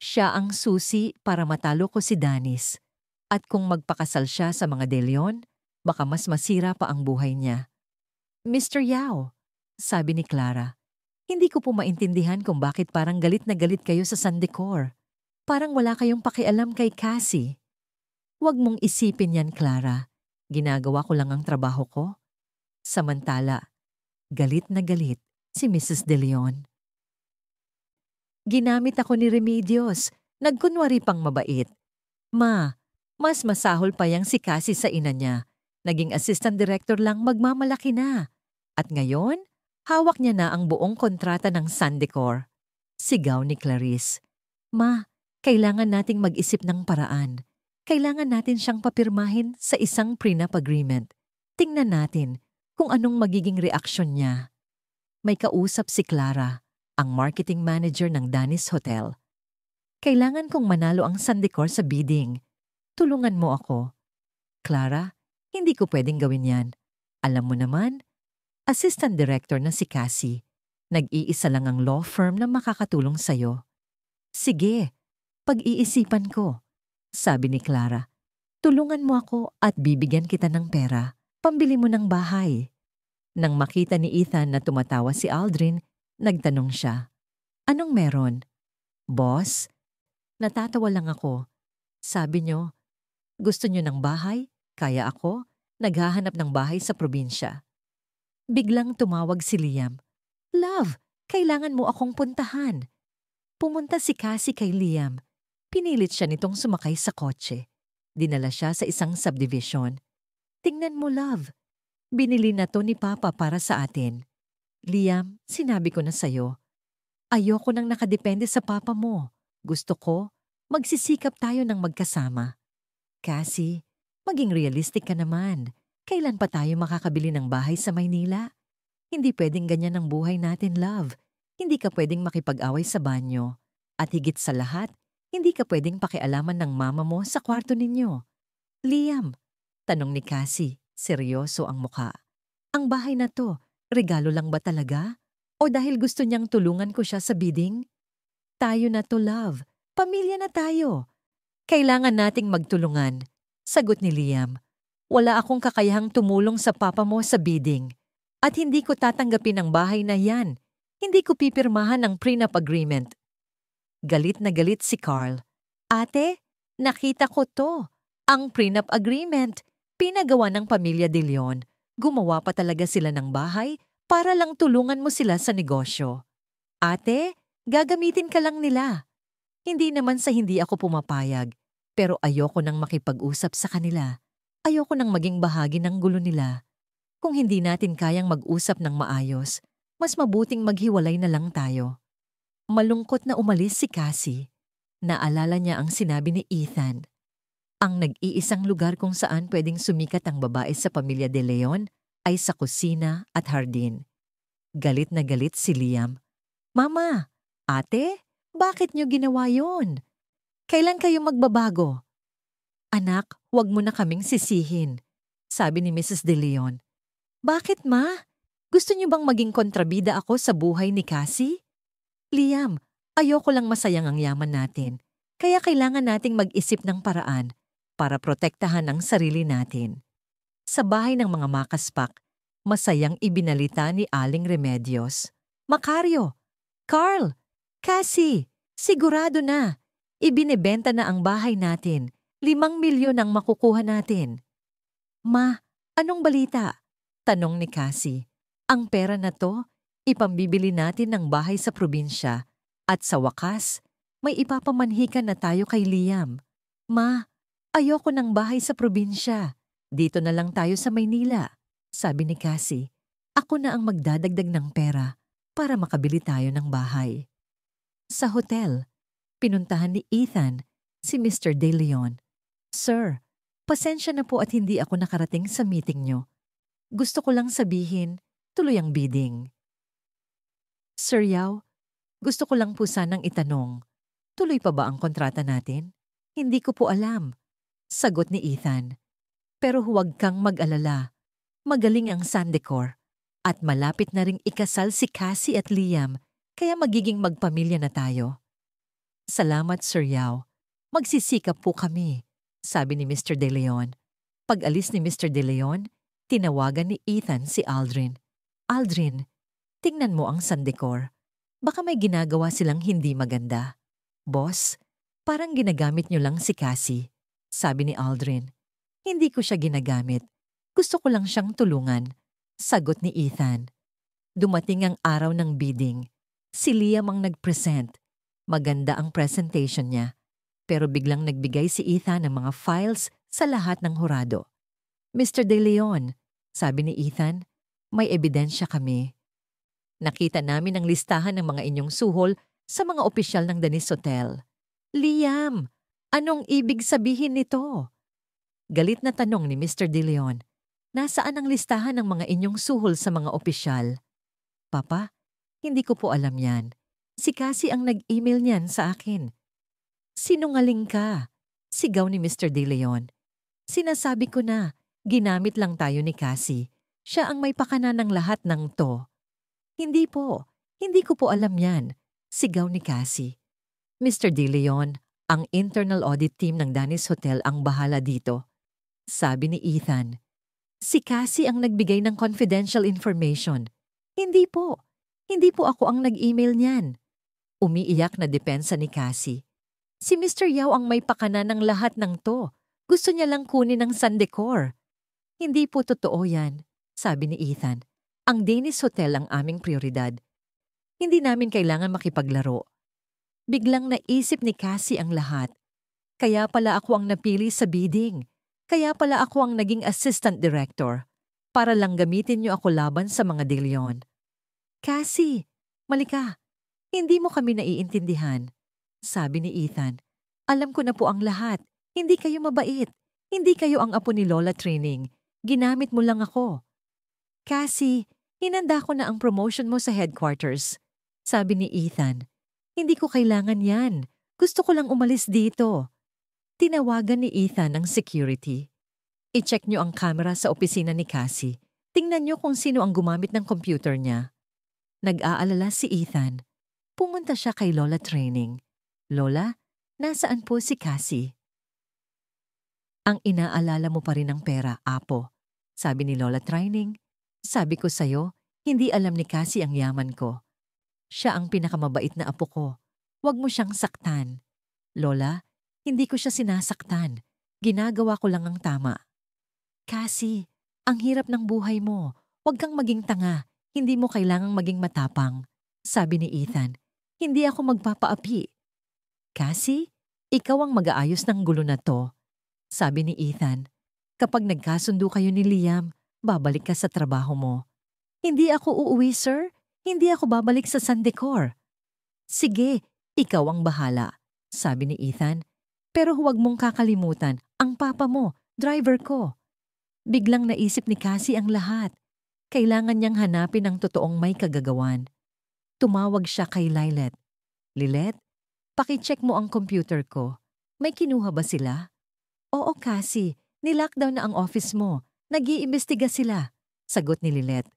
Siya ang susi para matalo ko si Danis. At kung magpakasal siya sa mga De Leon, baka mas masira pa ang buhay niya. Mr. Yao, sabi ni Clara, hindi ko po maintindihan kung bakit parang galit na galit kayo sa Sandecor. Parang wala kayong pakialam kay Cassie. Huwag mong isipin yan, Clara. Ginagawa ko lang ang trabaho ko. Samantala, galit na galit si Mrs. De Leon. Ginamit ako ni Remedios, nagkunwari pang mabait. Ma, mas masahol pa yang si Cassie sa ina niya. Naging assistant director lang magmamalaki na. At ngayon, hawak niya na ang buong kontrata ng Sandecor. Sigaw ni Clarice. Ma, kailangan nating mag-isip ng paraan. Kailangan natin siyang papirmahin sa isang prenup agreement. Tingnan natin kung anong magiging reaksyon niya. May kausap si Clara, ang marketing manager ng Danis Hotel. Kailangan kong manalo ang Sandecor sa bidding. Tulungan mo ako. Clara, hindi ko pwedeng gawin yan. Alam mo naman, assistant director na si Cassie. Nag-iisa lang ang law firm na makakatulong sa'yo. Sige, pag-iisipan ko, sabi ni Clara. Tulungan mo ako at bibigyan kita ng pera. Pambili mo ng bahay. Nang makita ni Ethan na tumatawa si Aldrin, nagtanong siya. Anong meron? Boss, natatawa lang ako. Sabi niyo, gusto niyo ng bahay? Kaya ako, naghahanap ng bahay sa probinsya. Biglang tumawag si Liam. Love, kailangan mo akong puntahan. Pumunta si Cassie kay Liam. Pinilit siya nitong sumakay sa kotse. Dinala siya sa isang subdivision. Tingnan mo, love. Binili na to ni Papa para sa atin. Liam, sinabi ko na sa'yo. Ayoko nang nakadepende sa Papa mo. Gusto ko, magsisikap tayo ng magkasama. Cassie, maging realistic ka naman. Kailan pa tayo makakabili ng bahay sa Maynila? Hindi pwedeng ganyan ang buhay natin, love. Hindi ka pwedeng makipag-away sa banyo. At higit sa lahat, hindi ka pwedeng pakialaman ng mama mo sa kwarto ninyo. Liam, tanong ni Cassie, seryoso ang muka. Ang bahay na to, regalo lang ba talaga? O dahil gusto niyang tulungan ko siya sa bidding? Tayo na to, love. Pamilya na tayo. Kailangan nating magtulungan. Sagot ni Liam. Wala akong kakayahang tumulong sa papa mo sa bidding. At hindi ko tatanggapin ang bahay na yan. Hindi ko pipirmahan ang prenup agreement. Galit na galit si Carl. Ate, nakita ko to. Ang prenup agreement. Pinagawa ng pamilya De Leon. Gumawa pa talaga sila ng bahay para lang tulungan mo sila sa negosyo. Ate, gagamitin ka lang nila. Hindi naman sa hindi ako pumapayag. Pero ayoko nang makipag-usap sa kanila. Ayoko nang maging bahagi ng gulo nila. Kung hindi natin kayang mag-usap ng maayos, mas mabuting maghiwalay na lang tayo. Malungkot na umalis si Cassie. Naalala niya ang sinabi ni Ethan. Ang nag-iisang lugar kung saan pwedeng sumikat ang babae sa pamilya De Leon ay sa kusina at hardin. Galit na galit si Liam. Mama, ate, Bakit niyo ginawa yun? Kailan kayo magbabago? Anak, huwag mo na kaming sisihin, sabi ni Mrs. De Leon. Bakit ma? Gusto niyo bang maging kontrabida ako sa buhay ni Cassie? Liam, ayoko lang masayang ang yaman natin. Kaya kailangan nating mag-isip ng paraan para protektahan ang sarili natin. Sa bahay ng mga makaspak, masayang ibinalita ni Aling Remedios. Macario, Carl, Cassie, sigurado na. Ibinebenta na ang bahay natin. 5 milyon ang makukuha natin. Ma, anong balita? Tanong ni Cassie. Ang pera na to, ipambibili natin ng bahay sa probinsya at sa wakas, may ipapamanhikan na tayo kay Liam. Ma, ayoko ng bahay sa probinsya. Dito na lang tayo sa Maynila, sabi ni Cassie. Ako na ang magdadagdag ng pera para makabili tayo ng bahay. Sa hotel, pinuntahan ni Ethan si Mr. De Leon. Sir, pasensya na po at hindi ako nakarating sa meeting nyo. Gusto ko lang sabihin, tuloy ang bidding. Sir Yao, gusto ko lang po sanang itanong, tuloy pa ba ang kontrata natin? Hindi ko po alam, sagot ni Ethan. Pero huwag kang mag-alala, magaling ang Sandecor at malapit na ring ikasal si Cassie at Liam kaya magiging magpamilya na tayo. Salamat Sir Yao, magsisikap po kami, sabi ni Mr. De Leon. Pag-alis ni Mr. De Leon, tinawagan ni Ethan si Aldrin. Aldrin, tingnan mo ang Sandecor. Baka may ginagawa silang hindi maganda. Boss, parang ginagamit niyo lang si Cassie, sabi ni Aldrin. Hindi ko siya ginagamit. Gusto ko lang siyang tulungan, sagot ni Ethan. Dumating ang araw ng bidding. Si Liam ang nag-present. Maganda ang presentation niya. Pero biglang nagbigay si Ethan ng mga files sa lahat ng hurado. Mr. De Leon, sabi ni Ethan, may ebidensya kami. Nakita namin ang listahan ng mga inyong suhol sa mga opisyal ng Danis Hotel. Liam, anong ibig sabihin nito? Galit na tanong ni Mr. De Leon. Nasaan ang listahan ng mga inyong suhol sa mga opisyal? Papa, hindi ko po alam yan. Si Cassie ang nag-email niyan sa akin. Sinungaling ka, sigaw ni Mr. De Leon. Sinasabi ko na, ginamit lang tayo ni Cassie. Siya ang may pakana ng lahat ng to. Hindi po, hindi ko po alam yan, sigaw ni Cassie. Mr. De Leon, ang internal audit team ng Danis Hotel ang bahala dito. Sabi ni Ethan. Si Cassie ang nagbigay ng confidential information. Hindi po ako ang nag-email niyan. Umiiyak na depensa ni Cassie. Si Mr. Yao ang may pakana ng lahat ng to. Gusto niya lang kunin ang Sandecor. Hindi po totoo yan, sabi ni Ethan. Ang Danis Hotel ang aming prioridad. Hindi namin kailangan makipaglaro. Biglang naisip ni Cassie ang lahat. Kaya pala ako ang napili sa bidding. Kaya pala ako ang naging assistant director. Para lang gamitin niyo ako laban sa mga De Leon. Cassie, malika. Hindi mo kami naiintindihan. Sabi ni Ethan, alam ko na po ang lahat. Hindi kayo mabait. Hindi kayo ang apo ni Lola Training. Ginamit mo lang ako. Cassie, hinanda ko na ang promotion mo sa headquarters. Sabi ni Ethan, hindi ko kailangan yan. Gusto ko lang umalis dito. Tinawagan ni Ethan ang security. I-check niyo ang camera sa opisina ni Cassie. Tingnan niyo kung sino ang gumamit ng computer niya. Nag-aalala si Ethan. Pumunta siya kay Lola Training. Lola, nasaan po si Cassie? Ang inaalala mo pa rin ang pera, Apo. Sabi ni Lola Training. Sabi ko sa'yo, hindi alam ni Cassie ang yaman ko. Siya ang pinakamabait na apo ko. Huwag mo siyang saktan. Lola, hindi ko siya sinasaktan. Ginagawa ko lang ang tama. Cassie, ang hirap ng buhay mo. Huwag kang maging tanga. Hindi mo kailangang maging matapang. Sabi ni Ethan, hindi ako magpapaapi. Cassie, ikaw ang mag-aayos ng gulo na to. Sabi ni Ethan, kapag nagkasundo kayo ni Liam, babalik ka sa trabaho mo. Hindi ako uuwi, sir. Hindi ako babalik sa Sandecor. Sige, ikaw ang bahala, sabi ni Ethan. Pero huwag mong kakalimutan, ang papa mo, driver ko. Biglang naisip ni Cassie ang lahat. Kailangan niyang hanapin ang totoong may kagagawan. Tumawag siya kay Lilet. Lilet, Paki-check mo ang computer ko. May kinuha ba sila? Oo, Cassie. Nilockdown na ang office mo. Nag-iimbestiga sila. Sagot ni Lilet.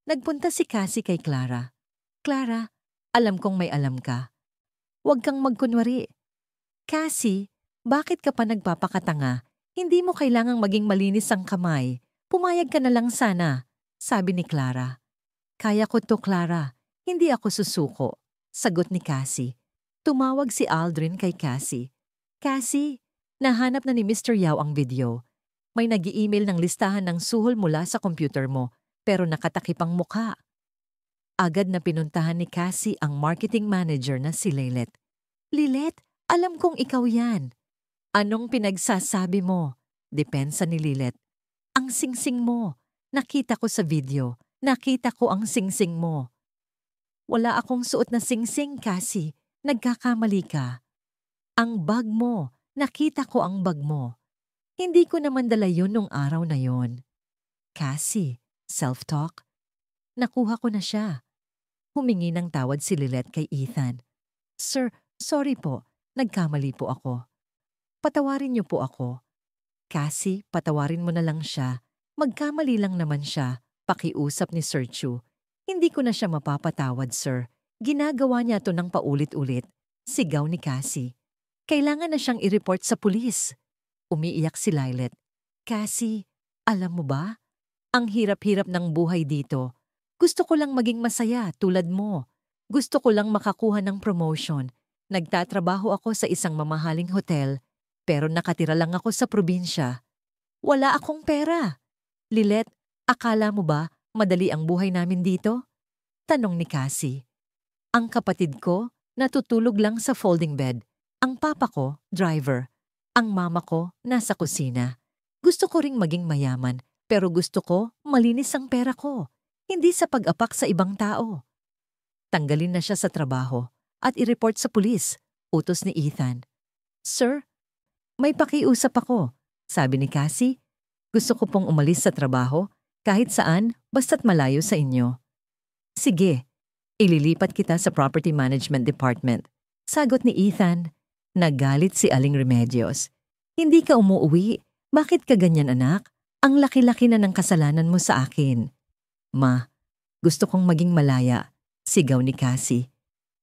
Nagpunta si Cassie kay Clara. Clara, alam kong may alam ka. Huwag kang magkunwari. Cassie, bakit ka pa nagpapakatanga? Hindi mo kailangang maging malinis ang kamay. Pumayag ka na lang sana, sabi ni Clara. Kaya ko to, Clara. Hindi ako susuko, sagot ni Cassie. Tumawag si Aldrin kay Cassie. Cassie, nahanap na ni Mr. Yao ang video. May nag-i-email ng listahan ng suhol mula sa computer mo, pero nakatakip ang mukha. Agad na pinuntahan ni Cassie ang marketing manager na si Lilet. Lilet, alam kong ikaw yan. Anong pinagsasabi mo? Depensa ni Lilet. Ang singsing mo. Nakita ko sa video. Nakita ko ang singsing mo. Wala akong suot na singsing, Cassie. Nagkakamali ka. Ang bag mo. Nakita ko ang bag mo. Hindi ko naman dala yun nung araw na yon. Cassie, self-talk. Nakuha ko na siya. Humingi ng tawad si Lilet kay Ethan. Sir, sorry po. Nagkamali po ako. Patawarin niyo po ako. Cassie, patawarin mo na lang siya. Magkamali lang naman siya. Pakiusap ni Sir Chu. Hindi ko na siya mapapatawad, sir. Ginagawa niya to ng paulit-ulit. Sigaw ni Cassie. Kailangan na siyang i-report sa pulis. Umiiyak si Lilet. Cassie, alam mo ba? Ang hirap-hirap ng buhay dito. Gusto ko lang maging masaya tulad mo. Gusto ko lang makakuha ng promotion. Nagtatrabaho ako sa isang mamahaling hotel, pero nakatira lang ako sa probinsya. Wala akong pera. Lilet, akala mo ba madali ang buhay namin dito? Tanong ni Cassie. Ang kapatid ko, natutulog lang sa folding bed. Ang papa ko, driver. Ang mama ko, nasa kusina. Gusto ko ring maging mayaman, pero gusto ko malinis ang pera ko. Hindi sa pag-apak sa ibang tao. Tanggalin na siya sa trabaho at i-report sa pulis, utos ni Ethan. Sir, may pakiusap ako, sabi ni Cassie. Gusto ko pong umalis sa trabaho, kahit saan, basta't malayo sa inyo. Sige, ililipat kita sa Property Management Department, sagot ni Ethan. Nagalit si Aling Remedios. Hindi ka umuuwi, bakit ka ganyan anak? Ang laki-laki na ng kasalanan mo sa akin. Ma, gusto kong maging malaya, sigaw ni Cassie.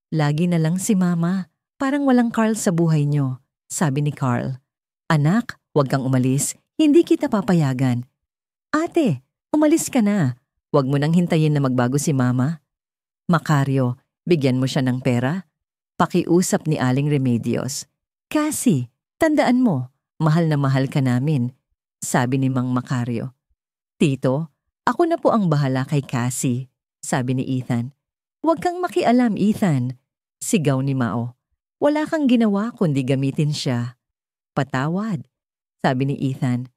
Lagi na lang si Mama, parang walang Carl sa buhay niyo, sabi ni Carl. Anak, huwag kang umalis, hindi kita papayagan. Ate, umalis ka na, huwag mo nang hintayin na magbago si Mama. Macario, bigyan mo siya ng pera? Pakiusap ni Aling Remedios. Cassie, tandaan mo, mahal na mahal ka namin, sabi ni Mang Macario. Tito, ako na po ang bahala kay Cassie, sabi ni Ethan. Huwag kang makialam, Ethan, sigaw ni Mao. Wala kang ginawa kundi gamitin siya. Patawad, sabi ni Ethan.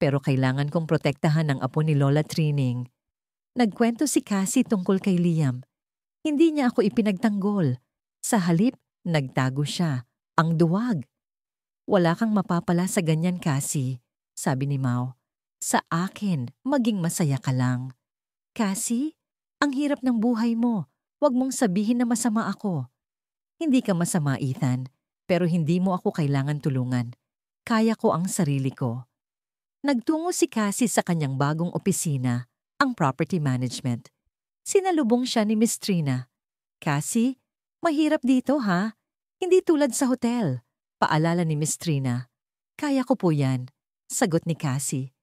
Pero kailangan kong protektahan ang apo ni Lola Trining. Nagkwento si Cassie tungkol kay Liam. Hindi niya ako ipinagtanggol. Sa halip, nagtago siya. Ang duwag. Wala kang mapapala sa ganyan, Cassie, sabi ni Mao. Sa akin, maging masaya ka lang. Cassie, ang hirap ng buhay mo. Huwag mong sabihin na masama ako. Hindi ka masama, Ethan, pero hindi mo ako kailangan tulungan. Kaya ko ang sarili ko. Nagtungo si Cassie sa kanyang bagong opisina, ang property management. Sinalubong siya ni Miss Trina. Cassie, mahirap dito ha? Hindi tulad sa hotel. Paalala ni Miss Trina. Kaya ko po yan, sagot ni Cassie.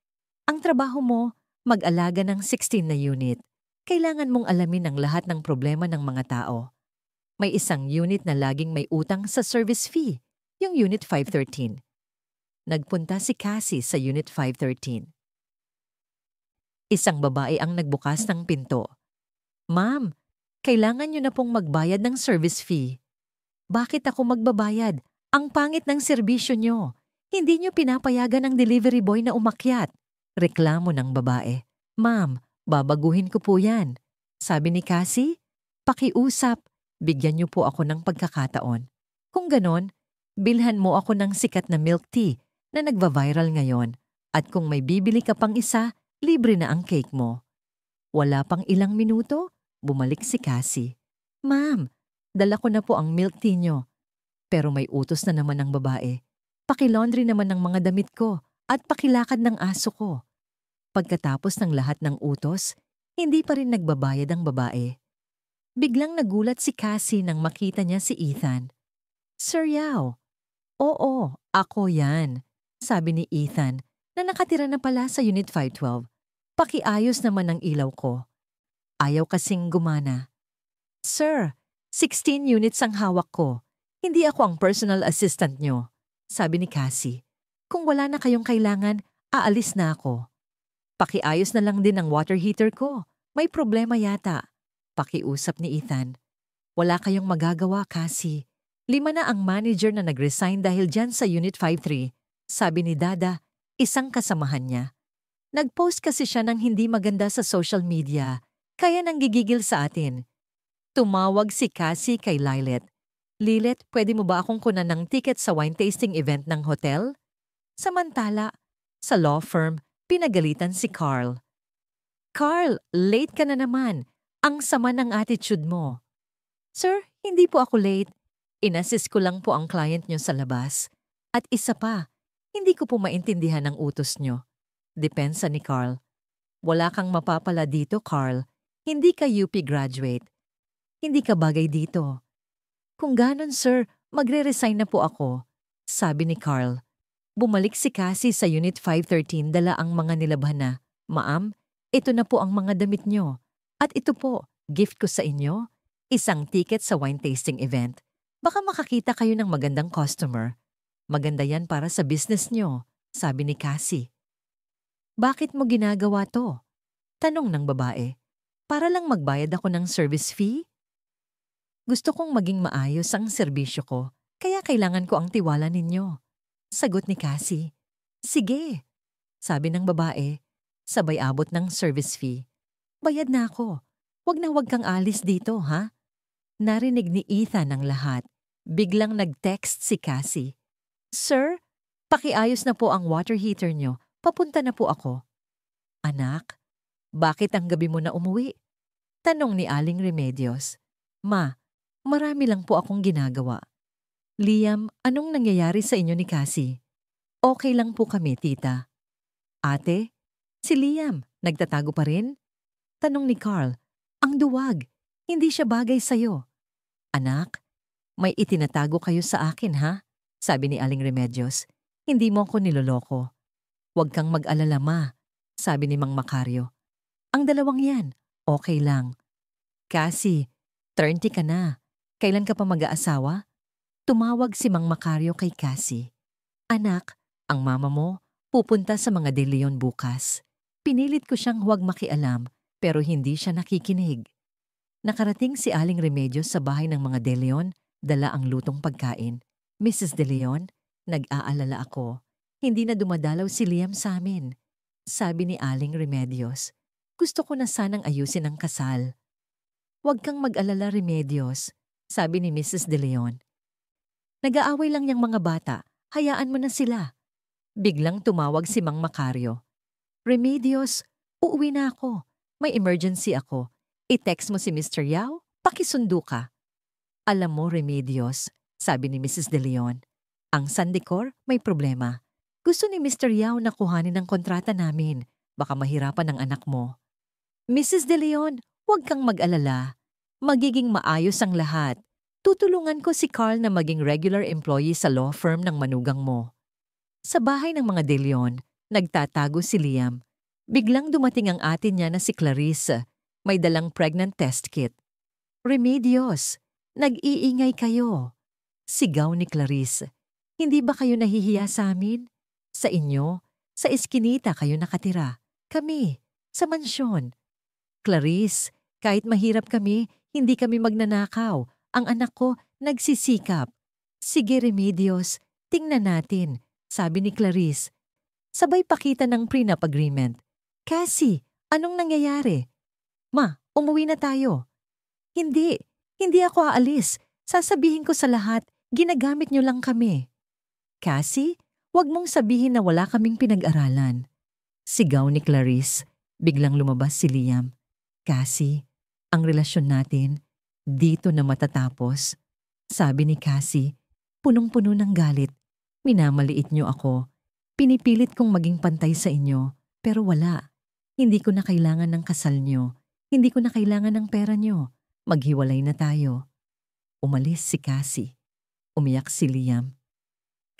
Ang trabaho mo, mag-alaga ng 16 na unit. Kailangan mong alamin ang lahat ng problema ng mga tao. May isang unit na laging may utang sa service fee, yung Unit 513. Nagpunta si Cassie sa Unit 513. Isang babae ang nagbukas ng pinto. Ma'am, kailangan niyo na pong magbayad ng service fee. Bakit ako magbabayad? Ang pangit ng serbisyo niyo. Hindi niyo pinapayagan ang delivery boy na umakyat. Reklamo ng babae. Ma'am, babaguhin ko po yan. Sabi ni Cassie, pakiusap, bigyan niyo po ako ng pagkakataon. Kung ganon, bilhan mo ako ng sikat na milk tea na nagva-viral ngayon. At kung may bibili ka pang isa, libre na ang cake mo. Wala pang ilang minuto, bumalik si Cassie. Ma'am, dala ko na po ang milk tea niyo. Pero may utos na naman ng babae. Pakilondry naman ng mga damit ko at pakilakad ng aso ko. Pagkatapos ng lahat ng utos, hindi pa rin nagbabayad ang babae. Biglang nagulat si Cassie nang makita niya si Ethan. "Sir Yao." "Oo, ako yan," sabi ni Ethan na nakatira na pala sa Unit 512. "Pakiayos naman ng ilaw ko. Ayaw kasing gumana." "Sir, 16 units ang hawak ko. Hindi ako ang personal assistant nyo," sabi ni Cassie. "Kung wala na kayong kailangan, aalis na ako." "Pakiayos na lang din ang water heater ko. May problema yata," pakiusap ni Ethan. "Wala kayong magagawa, Cassie. 5 na ang manager na nag-resign dahil dyan sa Unit 53, sabi ni Dada, isang kasamahan niya. Nag-post kasi siya ng hindi maganda sa social media, kaya nanggigigil sa atin. Tumawag si Cassie kay Lilet. "Lilet, pwede mo ba akong kunan ng ticket sa wine tasting event ng hotel?" Samantala, sa law firm, pinagalitan si Carl. "Carl, late ka na naman. Ang sama ng attitude mo." "Sir, hindi po ako late. Inassist ko lang po ang client nyo sa labas. At isa pa, hindi ko po maintindihan ang utos nyo." Depensa ni Carl. "Wala kang mapapala dito, Carl. Hindi ka UP graduate. Hindi ka bagay dito." "Kung ganon, sir, magre-resign na po ako," sabi ni Carl. Bumalik si Cassie sa Unit 513, dala ang mga nilabhan na, "Ma'am, ito na po ang mga damit nyo. At ito po, gift ko sa inyo, isang ticket sa wine tasting event. Baka makakita kayo ng magandang customer. Maganda yan para sa business nyo," sabi ni Cassie. "Bakit mo ginagawa to?" tanong ng babae. "Para lang magbayad ako ng service fee?" "Gusto kong maging maayos ang serbisyo ko, kaya kailangan ko ang tiwala ninyo," sagot ni Cassie. "Sige," sabi ng babae, sabay abot ng service fee. "Bayad na ako. Wag kang alis dito, ha?" Narinig ni Ethan ang lahat. Biglang nag-text si Cassie. "Sir, pakiayos na po ang water heater nyo. Papunta na po ako." "Anak, bakit ang gabi mo na umuwi?" tanong ni Aling Remedios. "Ma, marami lang po akong ginagawa." "Liam, anong nangyayari sa inyo ni Cassie?" "Okay lang po kami, tita." "Ate, si Liam, nagtatago pa rin?" tanong ni Carl. "Ang duwag, hindi siya bagay sa'yo." "Anak, may itinatago kayo sa akin, ha?" sabi ni Aling Remedios. "Hindi mo ako niloloko." "Huwag kang mag-alala, ma," sabi ni Mang Macario. "Ang dalawang yan, okay lang." "Cassie, 30 ka na. Kailan ka pa mag-aasawa?" Tumawag si Mang Macario kay Cassie. "Anak, ang mama mo pupunta sa mga De Leon bukas. Pinilit ko siyang huwag makialam, pero hindi siya nakikinig." Nakarating si Aling Remedios sa bahay ng mga De Leon, dala ang lutong pagkain. "Mrs. De Leon, nag-aalala ako. Hindi na dumadalaw si Liam sa amin," sabi ni Aling Remedios. "Gusto ko na sanang ayusin ang kasal." "Huwag kang mag-alala, Remedios," sabi ni Mrs. De Leon. "Nag-aaway lang yung mga bata. Hayaan mo na sila." Biglang tumawag si Mang Macario. "Remedios, uuwi na ako. May emergency ako. I-text mo si Mr. Yao, pakisundo ka." "Alam mo, Remedios," sabi ni Mrs. De Leon, "ang Sandicor may problema. Gusto ni Mr. Yao na kuhanin ang kontrata namin. Baka mahirapan ang anak mo." "Mrs. De Leon, huwag kang mag-alala. Magiging maayos ang lahat. Tutulungan ko si Carl na maging regular employee sa law firm ng manugang mo." Sa bahay ng mga De Leon, nagtatago si Liam. Biglang dumating ang ate niya na si Clarice. May dalang pregnant test kit. "Remedios, nag-iingay kayo," sigaw ni Clarice. "Hindi ba kayo nahihiya sa amin? Sa inyo, sa eskinita kayo nakatira. Kami, sa mansyon." "Clarice, kahit mahirap kami, hindi kami magnanakaw. Ang anak ko nagsisikap." "Sige, Remedios, tingnan natin," sabi ni Clarice. Sabay pakita ng prenup agreement. "Cassie, anong nangyayari?" "Ma, umuwi na tayo." "Hindi, hindi ako aalis. Sasabihin ko sa lahat, ginagamit niyo lang kami." "Cassie, huwag mong sabihin na wala kaming pinag-aralan," sigaw ni Clarice. Biglang lumabas si Liam. "Cassie, ang relasyon natin, dito na matatapos," sabi ni Cassie. punong-puno ng galit. Minamaliit niyo ako. Pinipilit kong maging pantay sa inyo, pero wala. Hindi ko na kailangan ng kasal niyo. Hindi ko na kailangan ng pera niyo. Maghiwalay na tayo. Umalis si Cassie. Umiyak si Liam.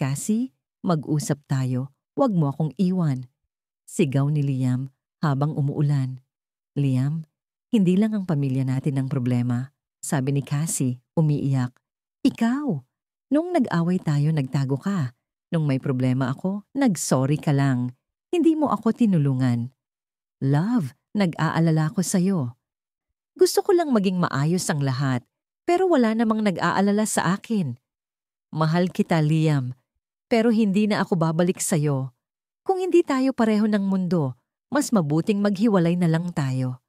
Cassie, mag-usap tayo. Huwag mo akong iwan. Sigaw ni Liam habang umuulan. Liam, hindi lang ang pamilya natin ang problema. Sabi ni Cassie, umiiyak. Ikaw! Nung nag-away tayo, nagtago ka. Nung may problema ako, nag-sorry ka lang. Hindi mo ako tinulungan. Love, nag-aalala ko sa'yo. Gusto ko lang maging maayos ang lahat, pero wala namang nag-aalala sa akin. Mahal kita, Liam, pero hindi na ako babalik sa'yo. Kung hindi tayo pareho ng mundo, mas mabuting maghiwalay na lang tayo.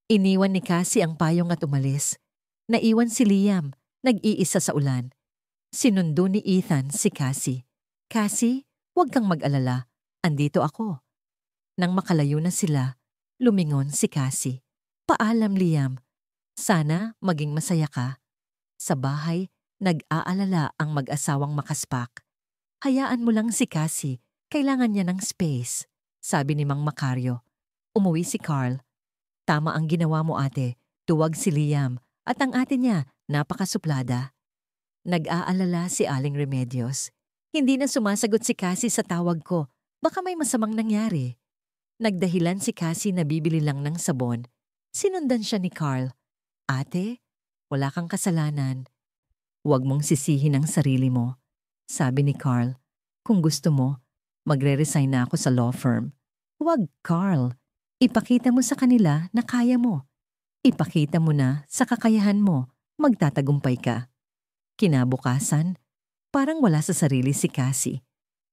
Iniwan ni Cassie ang payong at umalis. Naiwan si Liam, nag-iisa sa ulan. Sinundo ni Ethan si Cassie. Cassie, huwag kang mag-alala. Andito ako. Nang makalayo na sila, lumingon si Cassie. Paalam, Liam. Sana maging masaya ka. Sa bahay, nag-aalala ang mag-asawang makaspak. Hayaan mo lang si Cassie. Kailangan niya ng space, sabi ni Mang Macario. Umuwi si Carl. Tama ang ginawa mo, ate. Tuwag si Liam at ang ate niya, napakasuplada. Nag-aalala si Aling Remedios. Hindi na sumasagot si Cassie sa tawag ko. Baka may masamang nangyari. Nagdahilan si Cassie na bibili lang ng sabon. Sinundan siya ni Carl. Ate, wala kang kasalanan. Huwag mong sisihin ang sarili mo. Sabi ni Carl, kung gusto mo, magre-resign na ako sa law firm. Huwag, Carl. Ipakita mo sa kanila na kaya mo. Ipakita mo na sa kakayahan mo, magtatagumpay ka. Kinabukasan, parang wala sa sarili si Cassie.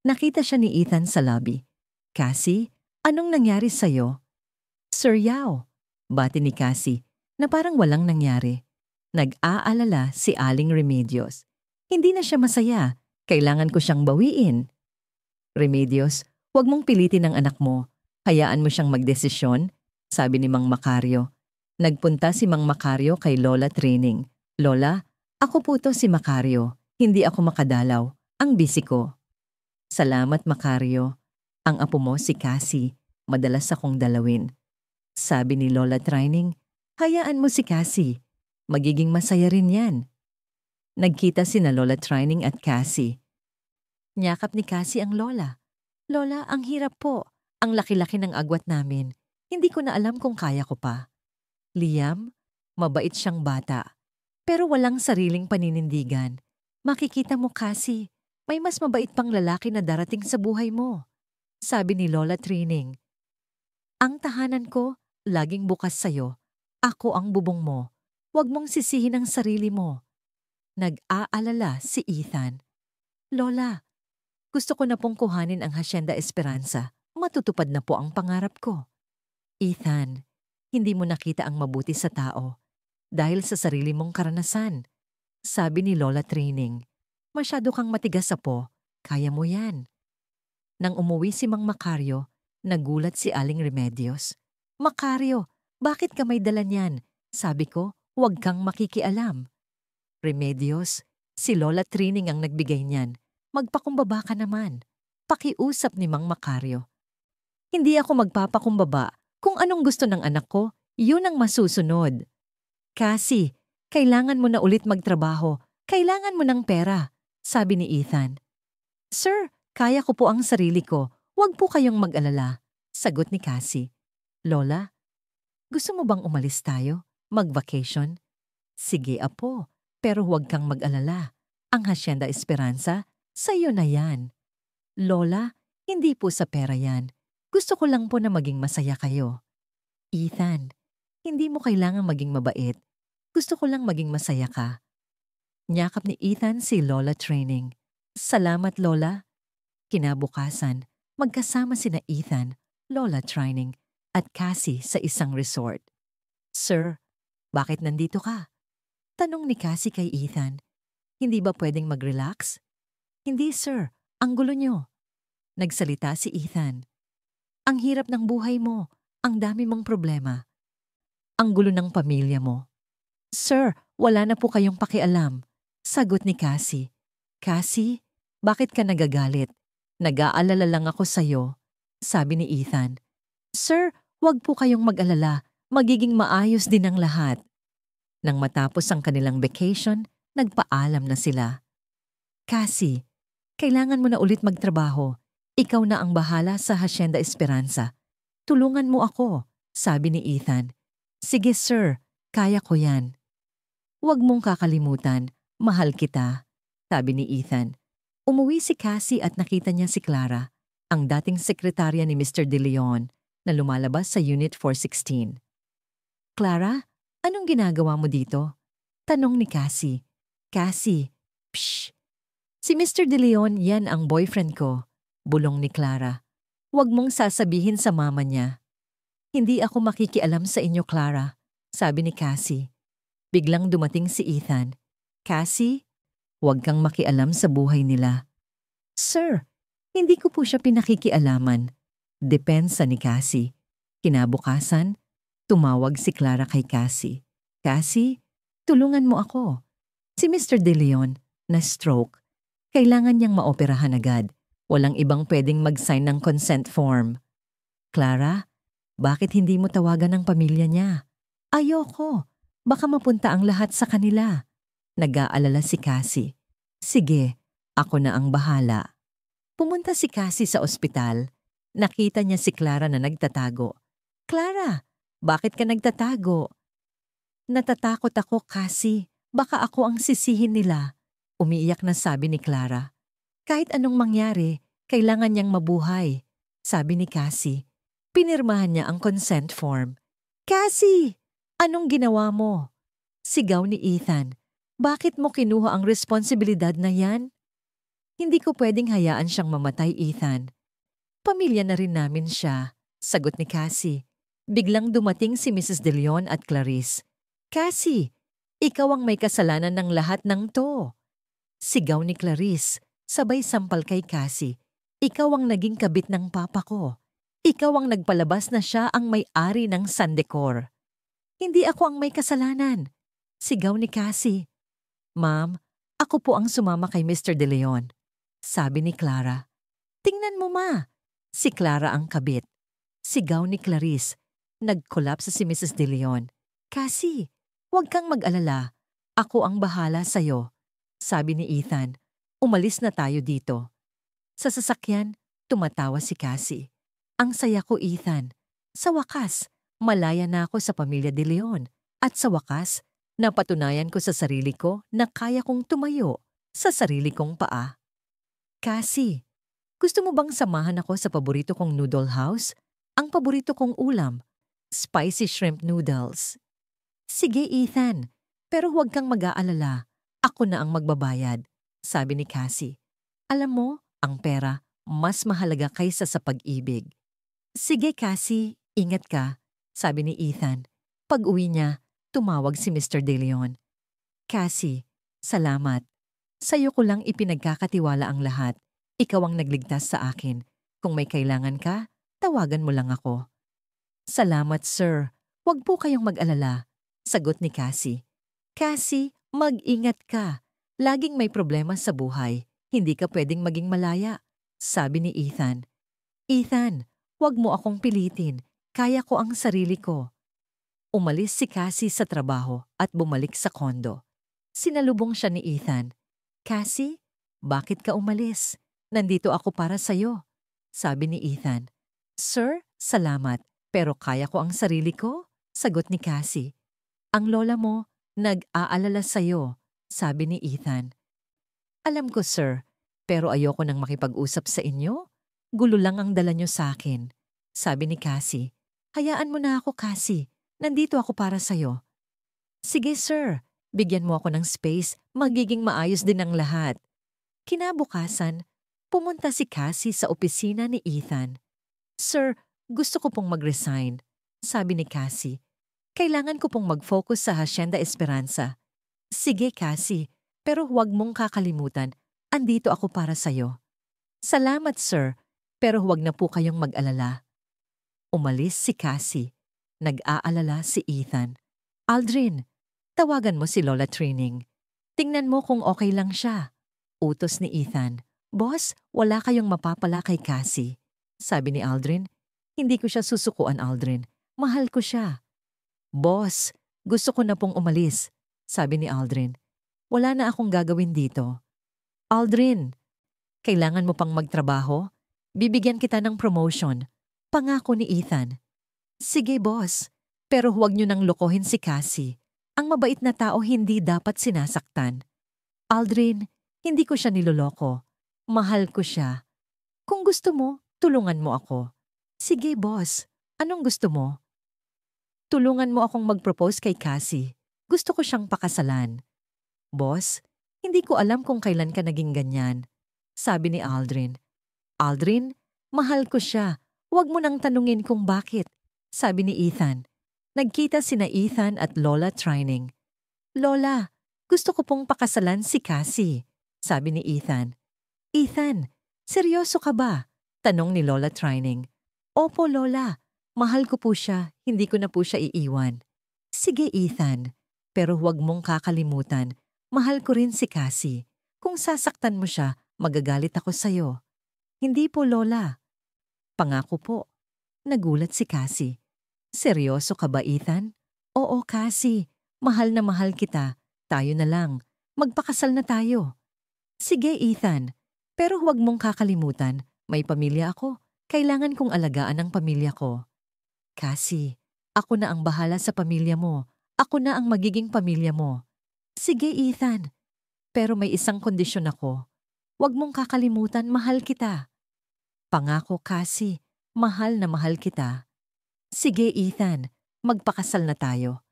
Nakita siya ni Ethan sa lobby. Cassie, anong nangyari sa'yo? Sir Yao, bati ni Cassie na parang walang nangyari. Nag-aalala si Aling Remedios. Hindi na siya masaya. Kailangan ko siyang bawiin. Remedios, huwag mong pilitin ang anak mo. Hayaan mo siyang magdesisyon, sabi ni Mang Macario. Nagpunta si Mang Macario kay Lola Training. Lola, ako po to si Macario. Hindi ako makadalaw. Ang busy ko. Salamat, Macario. Ang apo mo si Cassie. Madalas akong dalawin. Sabi ni Lola Training, hayaan mo si Cassie. Magiging masaya rin yan. Nagkita sina Lola Training at Cassie. Nyakap ni Cassie ang Lola. Lola, ang hirap po. Ang laki-laki ng agwat namin. Hindi ko na alam kung kaya ko pa. Liam, mabait siyang bata. Pero walang sariling paninindigan. Makikita mo, Cassie, may mas mabait pang lalaki na darating sa buhay mo. Sabi ni Lola Training. Ang tahanan ko, laging bukas sa'yo. Ako ang bubong mo. Huwag mong sisihin ang sarili mo. Nag-aalala si Ethan. Lola, gusto ko na pong kuhanin ang Hacienda Esperanza. Matutupad na po ang pangarap ko. Ethan, hindi mo nakita ang mabuti sa tao. Dahil sa sarili mong karanasan. Sabi ni Lola Training, masyado kang matigas apo, kaya mo yan. Nang umuwi si Mang Macario, nagulat si Aling Remedios. Macario, bakit ka may dala niyan? Sabi ko, huwag kang makikialam. Remedios, si Lola Training ang nagbigay niyan. Magpakumbaba ka naman. Pakiusap ni Mang Macario. Hindi ako magpapakumbaba. Kung anong gusto ng anak ko, yun ang masusunod. Cassie, kailangan mo na ulit magtrabaho. Kailangan mo ng pera, sabi ni Ethan. Sir, kaya ko po ang sarili ko. Huwag po kayong mag-alala, sagot ni Cassie. Lola, gusto mo bang umalis tayo? Mag-vacation? Sige apo, pero huwag kang mag-alala. Ang Hacienda Esperanza, sa'yo na yan. Lola, hindi po sa pera yan. Gusto ko lang po na maging masaya kayo. Ethan, hindi mo kailangang maging mabait. Gusto ko lang maging masaya ka. Nyakap ni Ethan si Lola Training. Salamat, Lola. Kinabukasan, magkasama sina Ethan, Lola Training, at Cassie sa isang resort. Sir, bakit nandito ka? Tanong ni Cassie kay Ethan. Hindi ba pwedeng mag-relax? Hindi, sir. Ang gulo nyo. Nagsalita si Ethan. Ang hirap ng buhay mo. Ang dami mong problema. Ang gulo ng pamilya mo. Sir, wala na po kayong pakialam. Sagot ni Cassie. Cassie, bakit ka nagagalit? Nag-aalala lang ako sa'yo, sabi ni Ethan. Sir, huwag po kayong mag-alala. Magiging maayos din ang lahat. Nang matapos ang kanilang vacation, nagpaalam na sila. Cassie, kailangan mo na ulit magtrabaho. Ikaw na ang bahala sa Hacienda Esperanza. Tulungan mo ako, sabi ni Ethan. Sige sir, kaya ko yan. Huwag mong kakalimutan, mahal kita, sabi ni Ethan. Umuwi si Cassie at nakita niya si Clara, ang dating sekretarya ni Mr. De Leon na lumalabas sa Unit 416. Clara, anong ginagawa mo dito? Tanong ni Cassie. Cassie, pshh. Si Mr. De Leon, yan ang boyfriend ko, bulong ni Clara. Huwag mong sasabihin sa mama niya. Hindi ako makikialam sa inyo, Clara, sabi ni Cassie. Biglang dumating si Ethan. Cassie, huwag kang makialam sa buhay nila. Sir, hindi ko po siya pinakikialaman. Depensa ni Cassie. Kinabukasan, tumawag si Clara kay Cassie. Cassie, tulungan mo ako. Si Mr. De Leon, na-stroke. Kailangan niyang maoperahan agad. Walang ibang pwedeng mag-sign ng consent form. Clara, bakit hindi mo tawagan ang pamilya niya? Ayoko. Baka mapunta ang lahat sa kanila. Nag-aalala si Cassie. Sige, ako na ang bahala. Pumunta si Cassie sa ospital. Nakita niya si Clara na nagtatago. Clara, bakit ka nagtatago? Natatakot ako, Cassie. Baka ako ang sisihin nila. Umiiyak na sabi ni Clara. Kahit anong mangyari, kailangan niyang mabuhay, sabi ni Cassie. Pinirmahan niya ang consent form. Cassie! Anong ginawa mo? Sigaw ni Ethan. Bakit mo kinuha ang responsibilidad na yan? Hindi ko pwedeng hayaan siyang mamatay, Ethan. Pamilya na rin namin siya, sagot ni Cassie. Biglang dumating si Mrs. De Leon at Clarice. Cassie, ikaw ang may kasalanan ng lahat ng to. Sigaw ni Clarice, sabay sampal kay Cassie. Ikaw ang naging kabit ng papa ko. Ikaw ang nagpalabas na siya ang may-ari ng Sandecor. Hindi ako ang may kasalanan. Sigaw ni Cassie. Ma'am, ako po ang sumama kay Mr. De Leon. Sabi ni Clara. Tingnan mo ma. Si Clara ang kabit. Sigaw ni Clarice. Nag-collapse si Mrs. De Leon. Cassie, huwag kang mag-alala. Ako ang bahala sa'yo. Sabi ni Ethan. Umalis na tayo dito. Sa sasakyan, tumatawa si Cassie. Ang saya ko, Ethan. Sa wakas, malaya na ako sa pamilya De Leon. At sa wakas, napatunayan ko sa sarili ko na kaya kong tumayo sa sarili kong paa. Cassie, gusto mo bang samahan ako sa paborito kong noodle house? Ang paborito kong ulam, spicy shrimp noodles. Sige, Ethan, pero huwag kang mag-aalala. Ako na ang magbabayad, sabi ni Cassie. Alam mo, ang pera, mas mahalaga kaysa sa pag-ibig. Sige, Cassie, ingat ka, sabi ni Ethan. Pag-uwi niya, tumawag si Mr. De Leon. Cassie, salamat. Sa'yo ko lang ipinagkakatiwala ang lahat. Ikaw ang nagligtas sa akin. Kung may kailangan ka, tawagan mo lang ako. Salamat, sir. Huwag po kayong mag-alala, sagot ni Cassie. Cassie, mag-ingat ka. Laging may problema sa buhay. Hindi ka pwedeng maging malaya, sabi ni Ethan. Ethan, huwag mo akong pilitin. Kaya ko ang sarili ko. Umalis si Cassie sa trabaho at bumalik sa kondo. Sinalubong siya ni Ethan. Cassie, bakit ka umalis? Nandito ako para sa'yo, sabi ni Ethan. Sir, salamat, pero kaya ko ang sarili ko, sagot ni Cassie. Ang lola mo, nag-aalala sa'yo, sabi ni Ethan. Alam ko, sir, pero ayoko nang makipag-usap sa inyo. Gulo lang ang dala nyo sa akin, sabi ni Cassie. Hayaan mo na ako, Cassie. Nandito ako para sa'yo. Sige, sir. Bigyan mo ako ng space. Magiging maayos din ang lahat. Kinabukasan, pumunta si Cassie sa opisina ni Ethan. Sir, gusto ko pong mag-resign, sabi ni Cassie. Kailangan ko pong mag-focus sa Hacienda Esperanza. Sige, Cassie, pero huwag mong kakalimutan. Andito ako para sa'yo. Salamat, sir, pero huwag na po kayong mag-alala. Umalis si Cassie. Nag-aalala si Ethan. Aldrin, tawagan mo si Lola Trining. Tingnan mo kung okay lang siya. Utos ni Ethan. Boss, wala kayong mapapala kay Cassie. Sabi ni Aldrin. Hindi ko siya susukuan, Aldrin. Mahal ko siya. Boss, gusto ko na pong umalis. Sabi ni Aldrin. Wala na akong gagawin dito. Aldrin, kailangan mo pang magtrabaho? Bibigyan kita ng promotion. Pangako ni Ethan. Sige, boss. Pero huwag niyo nang lokohin si Cassie. Ang mabait na tao hindi dapat sinasaktan. Aldrin, hindi ko siya niloloko. Mahal ko siya. Kung gusto mo, tulungan mo ako. Sige, boss. Anong gusto mo? Tulungan mo akong mag-propose kay Cassie. Gusto ko siyang pakasalan. Boss, hindi ko alam kung kailan ka naging ganyan. Sabi ni Aldrin. Aldrin, mahal ko siya. Huwag mo nang tanungin kung bakit. Sabi ni Ethan. Nagkita sina Ethan at Lola Trining. Lola, gusto ko pong pakasalan si Cassie. Sabi ni Ethan. Ethan, seryoso ka ba? Tanong ni Lola Trining. Opo, Lola. Mahal ko po siya. Hindi ko na po siya iiwan. Sige, Ethan. Pero huwag mong kakalimutan. Mahal ko rin si Cassie. Kung sasaktan mo siya, magagalit ako sa'yo. Hindi po, Lola. Pangako po. Nagulat si Cassie. Seryoso ka ba, Ethan? Oo, Cassie. Mahal na mahal kita. Tayo na lang. Magpakasal na tayo. Sige, Ethan. Pero huwag mong kakalimutan. May pamilya ako. Kailangan kong alagaan ang pamilya ko. Cassie, ako na ang bahala sa pamilya mo. Ako na ang magiging pamilya mo. Sige, Ethan. Pero may isang kondisyon ako. Huwag mong kakalimutan, mahal kita. Pangako, Cassie. Mahal na mahal kita. Sige, Ethan. Magpakasal na tayo.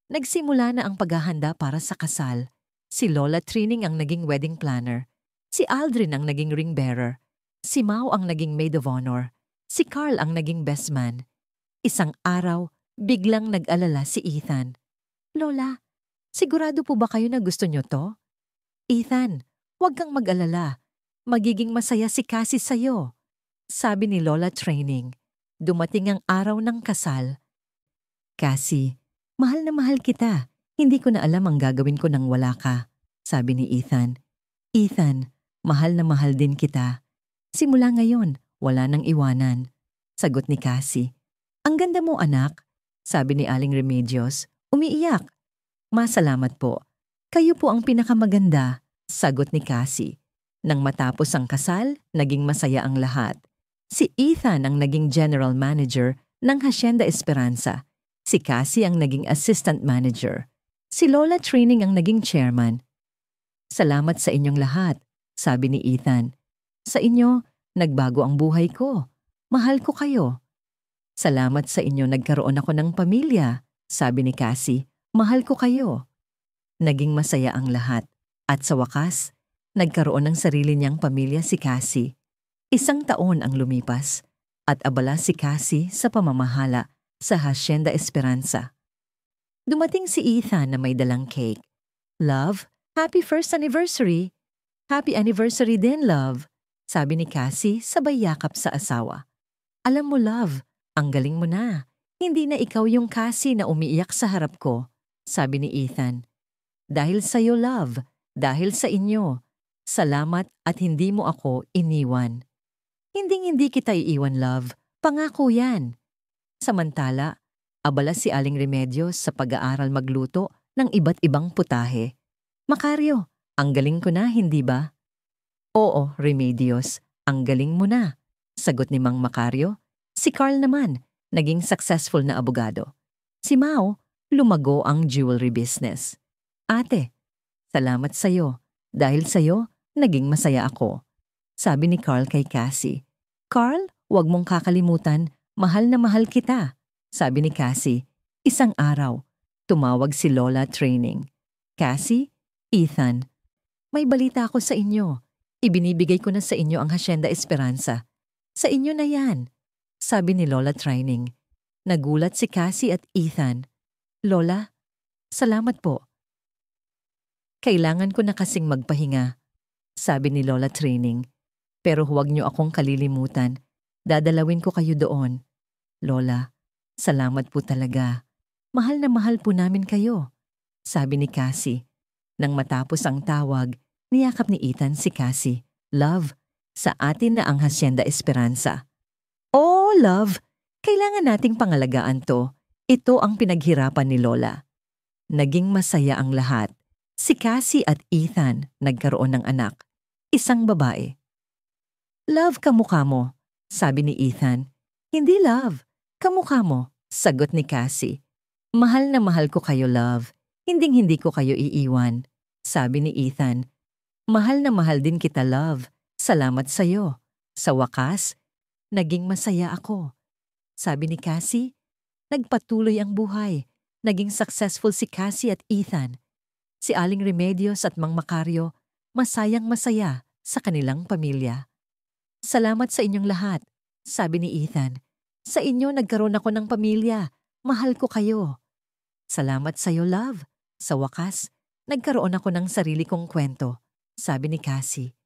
Nagsimula na ang paghahanda para sa kasal. Si Lola Trining ang naging wedding planner. Si Aldrin ang naging ring bearer. Si Mau ang naging maid of honor. Si Carl ang naging best man. Isang araw, biglang nag-alala si Ethan. Lola, sigurado po ba kayo na gusto niyo to? Ethan, huwag kang mag-alala. Magiging masaya si Cassie sa'yo. Sabi ni Lola Training. Dumating ang araw ng kasal. Cassie, mahal na mahal kita. Hindi ko na alam ang gagawin ko nang wala ka. Sabi ni Ethan. Ethan, mahal na mahal din kita. Simula ngayon, wala nang iwanan. Sagot ni Cassie. Ang ganda mo, anak. Sabi ni Aling Remedios. Umiiyak. Masalamat po. Kayo po ang pinakamaganda. Sagot ni Cassie. Nang matapos ang kasal, naging masaya ang lahat. Si Ethan ang naging general manager ng Hacienda Esperanza. Si Cassie ang naging assistant manager. Si Lola Training ang naging chairman. Salamat sa inyong lahat, sabi ni Ethan. Sa inyo, nagbago ang buhay ko. Mahal ko kayo. Salamat sa inyo nagkaroon ako ng pamilya, sabi ni Cassie. Mahal ko kayo. Naging masaya ang lahat. At sa wakas, nagkaroon ng sarili niyang pamilya si Cassie. 1 taon ang lumipas at abala si Cassie sa pamamahala sa Hacienda Esperanza. Dumating si Ethan na may dalang cake. Love, happy first anniversary. Happy anniversary din, love. Sabi ni Cassie sabay yakap sa asawa. Alam mo, love, ang galing mo na. Hindi na ikaw yung Cassie na umiiyak sa harap ko, sabi ni Ethan. Dahil sa'yo, love. Dahil sa inyo. Salamat at hindi mo ako iniwan. Hindi kita iiwan, love. Pangako yan. Samantala, abala si Aling Remedios sa pag-aaral magluto ng iba't ibang putahe. Macario, ang galing ko na, hindi ba? Oo, Remedios, ang galing mo na. Sagot ni Mang Macario. Si Carl naman, naging successful na abogado. Si Mau, lumago ang jewelry business. Ate, salamat sa'yo. Dahil sa'yo, naging masaya ako. Sabi ni Carl kay Cassie. Carl, huwag mong kakalimutan, mahal na mahal kita. Sabi ni Cassie. 1 araw, tumawag si Lola Training. Cassie, Ethan, may balita ako sa inyo. Ibinibigay ko na sa inyo ang Hacienda Esperanza. Sa inyo na yan, sabi ni Lola Trining. Nagulat si Cassie at Ethan. Lola, salamat po. Kailangan ko na kasing magpahinga, sabi ni Lola Trining. Pero huwag niyo akong kalilimutan. Dadalawin ko kayo doon. Lola, salamat po talaga. Mahal na mahal po namin kayo, sabi ni Cassie. Nang matapos ang tawag, Niyakap ni Ethan si Cassie. Love, sa atin na ang Hacienda Esperanza. Oh, love, kailangan nating pangalagaan to. Ito ang pinaghirapan ni Lola. Naging masaya ang lahat. Si Cassie at Ethan nagkaroon ng anak. Isang babae. Love, kamukha mo, sabi ni Ethan. Hindi love, kamukha mo, sagot ni Cassie. Mahal na mahal ko kayo, love. Hinding-hindi ko kayo iiwan, sabi ni Ethan. Mahal na mahal din kita, love. Salamat sa'yo. Sa wakas, naging masaya ako. Sabi ni Cassie, nagpatuloy ang buhay. Naging successful si Cassie at Ethan. Si Aling Remedios at Mang Macario, masayang masaya sa kanilang pamilya. Salamat sa inyong lahat, sabi ni Ethan. Sa inyo nagkaroon ako ng pamilya. Mahal ko kayo. Salamat sa'yo, love. Sa wakas, nagkaroon ako ng sarili kong kwento, sabi ni Cassie.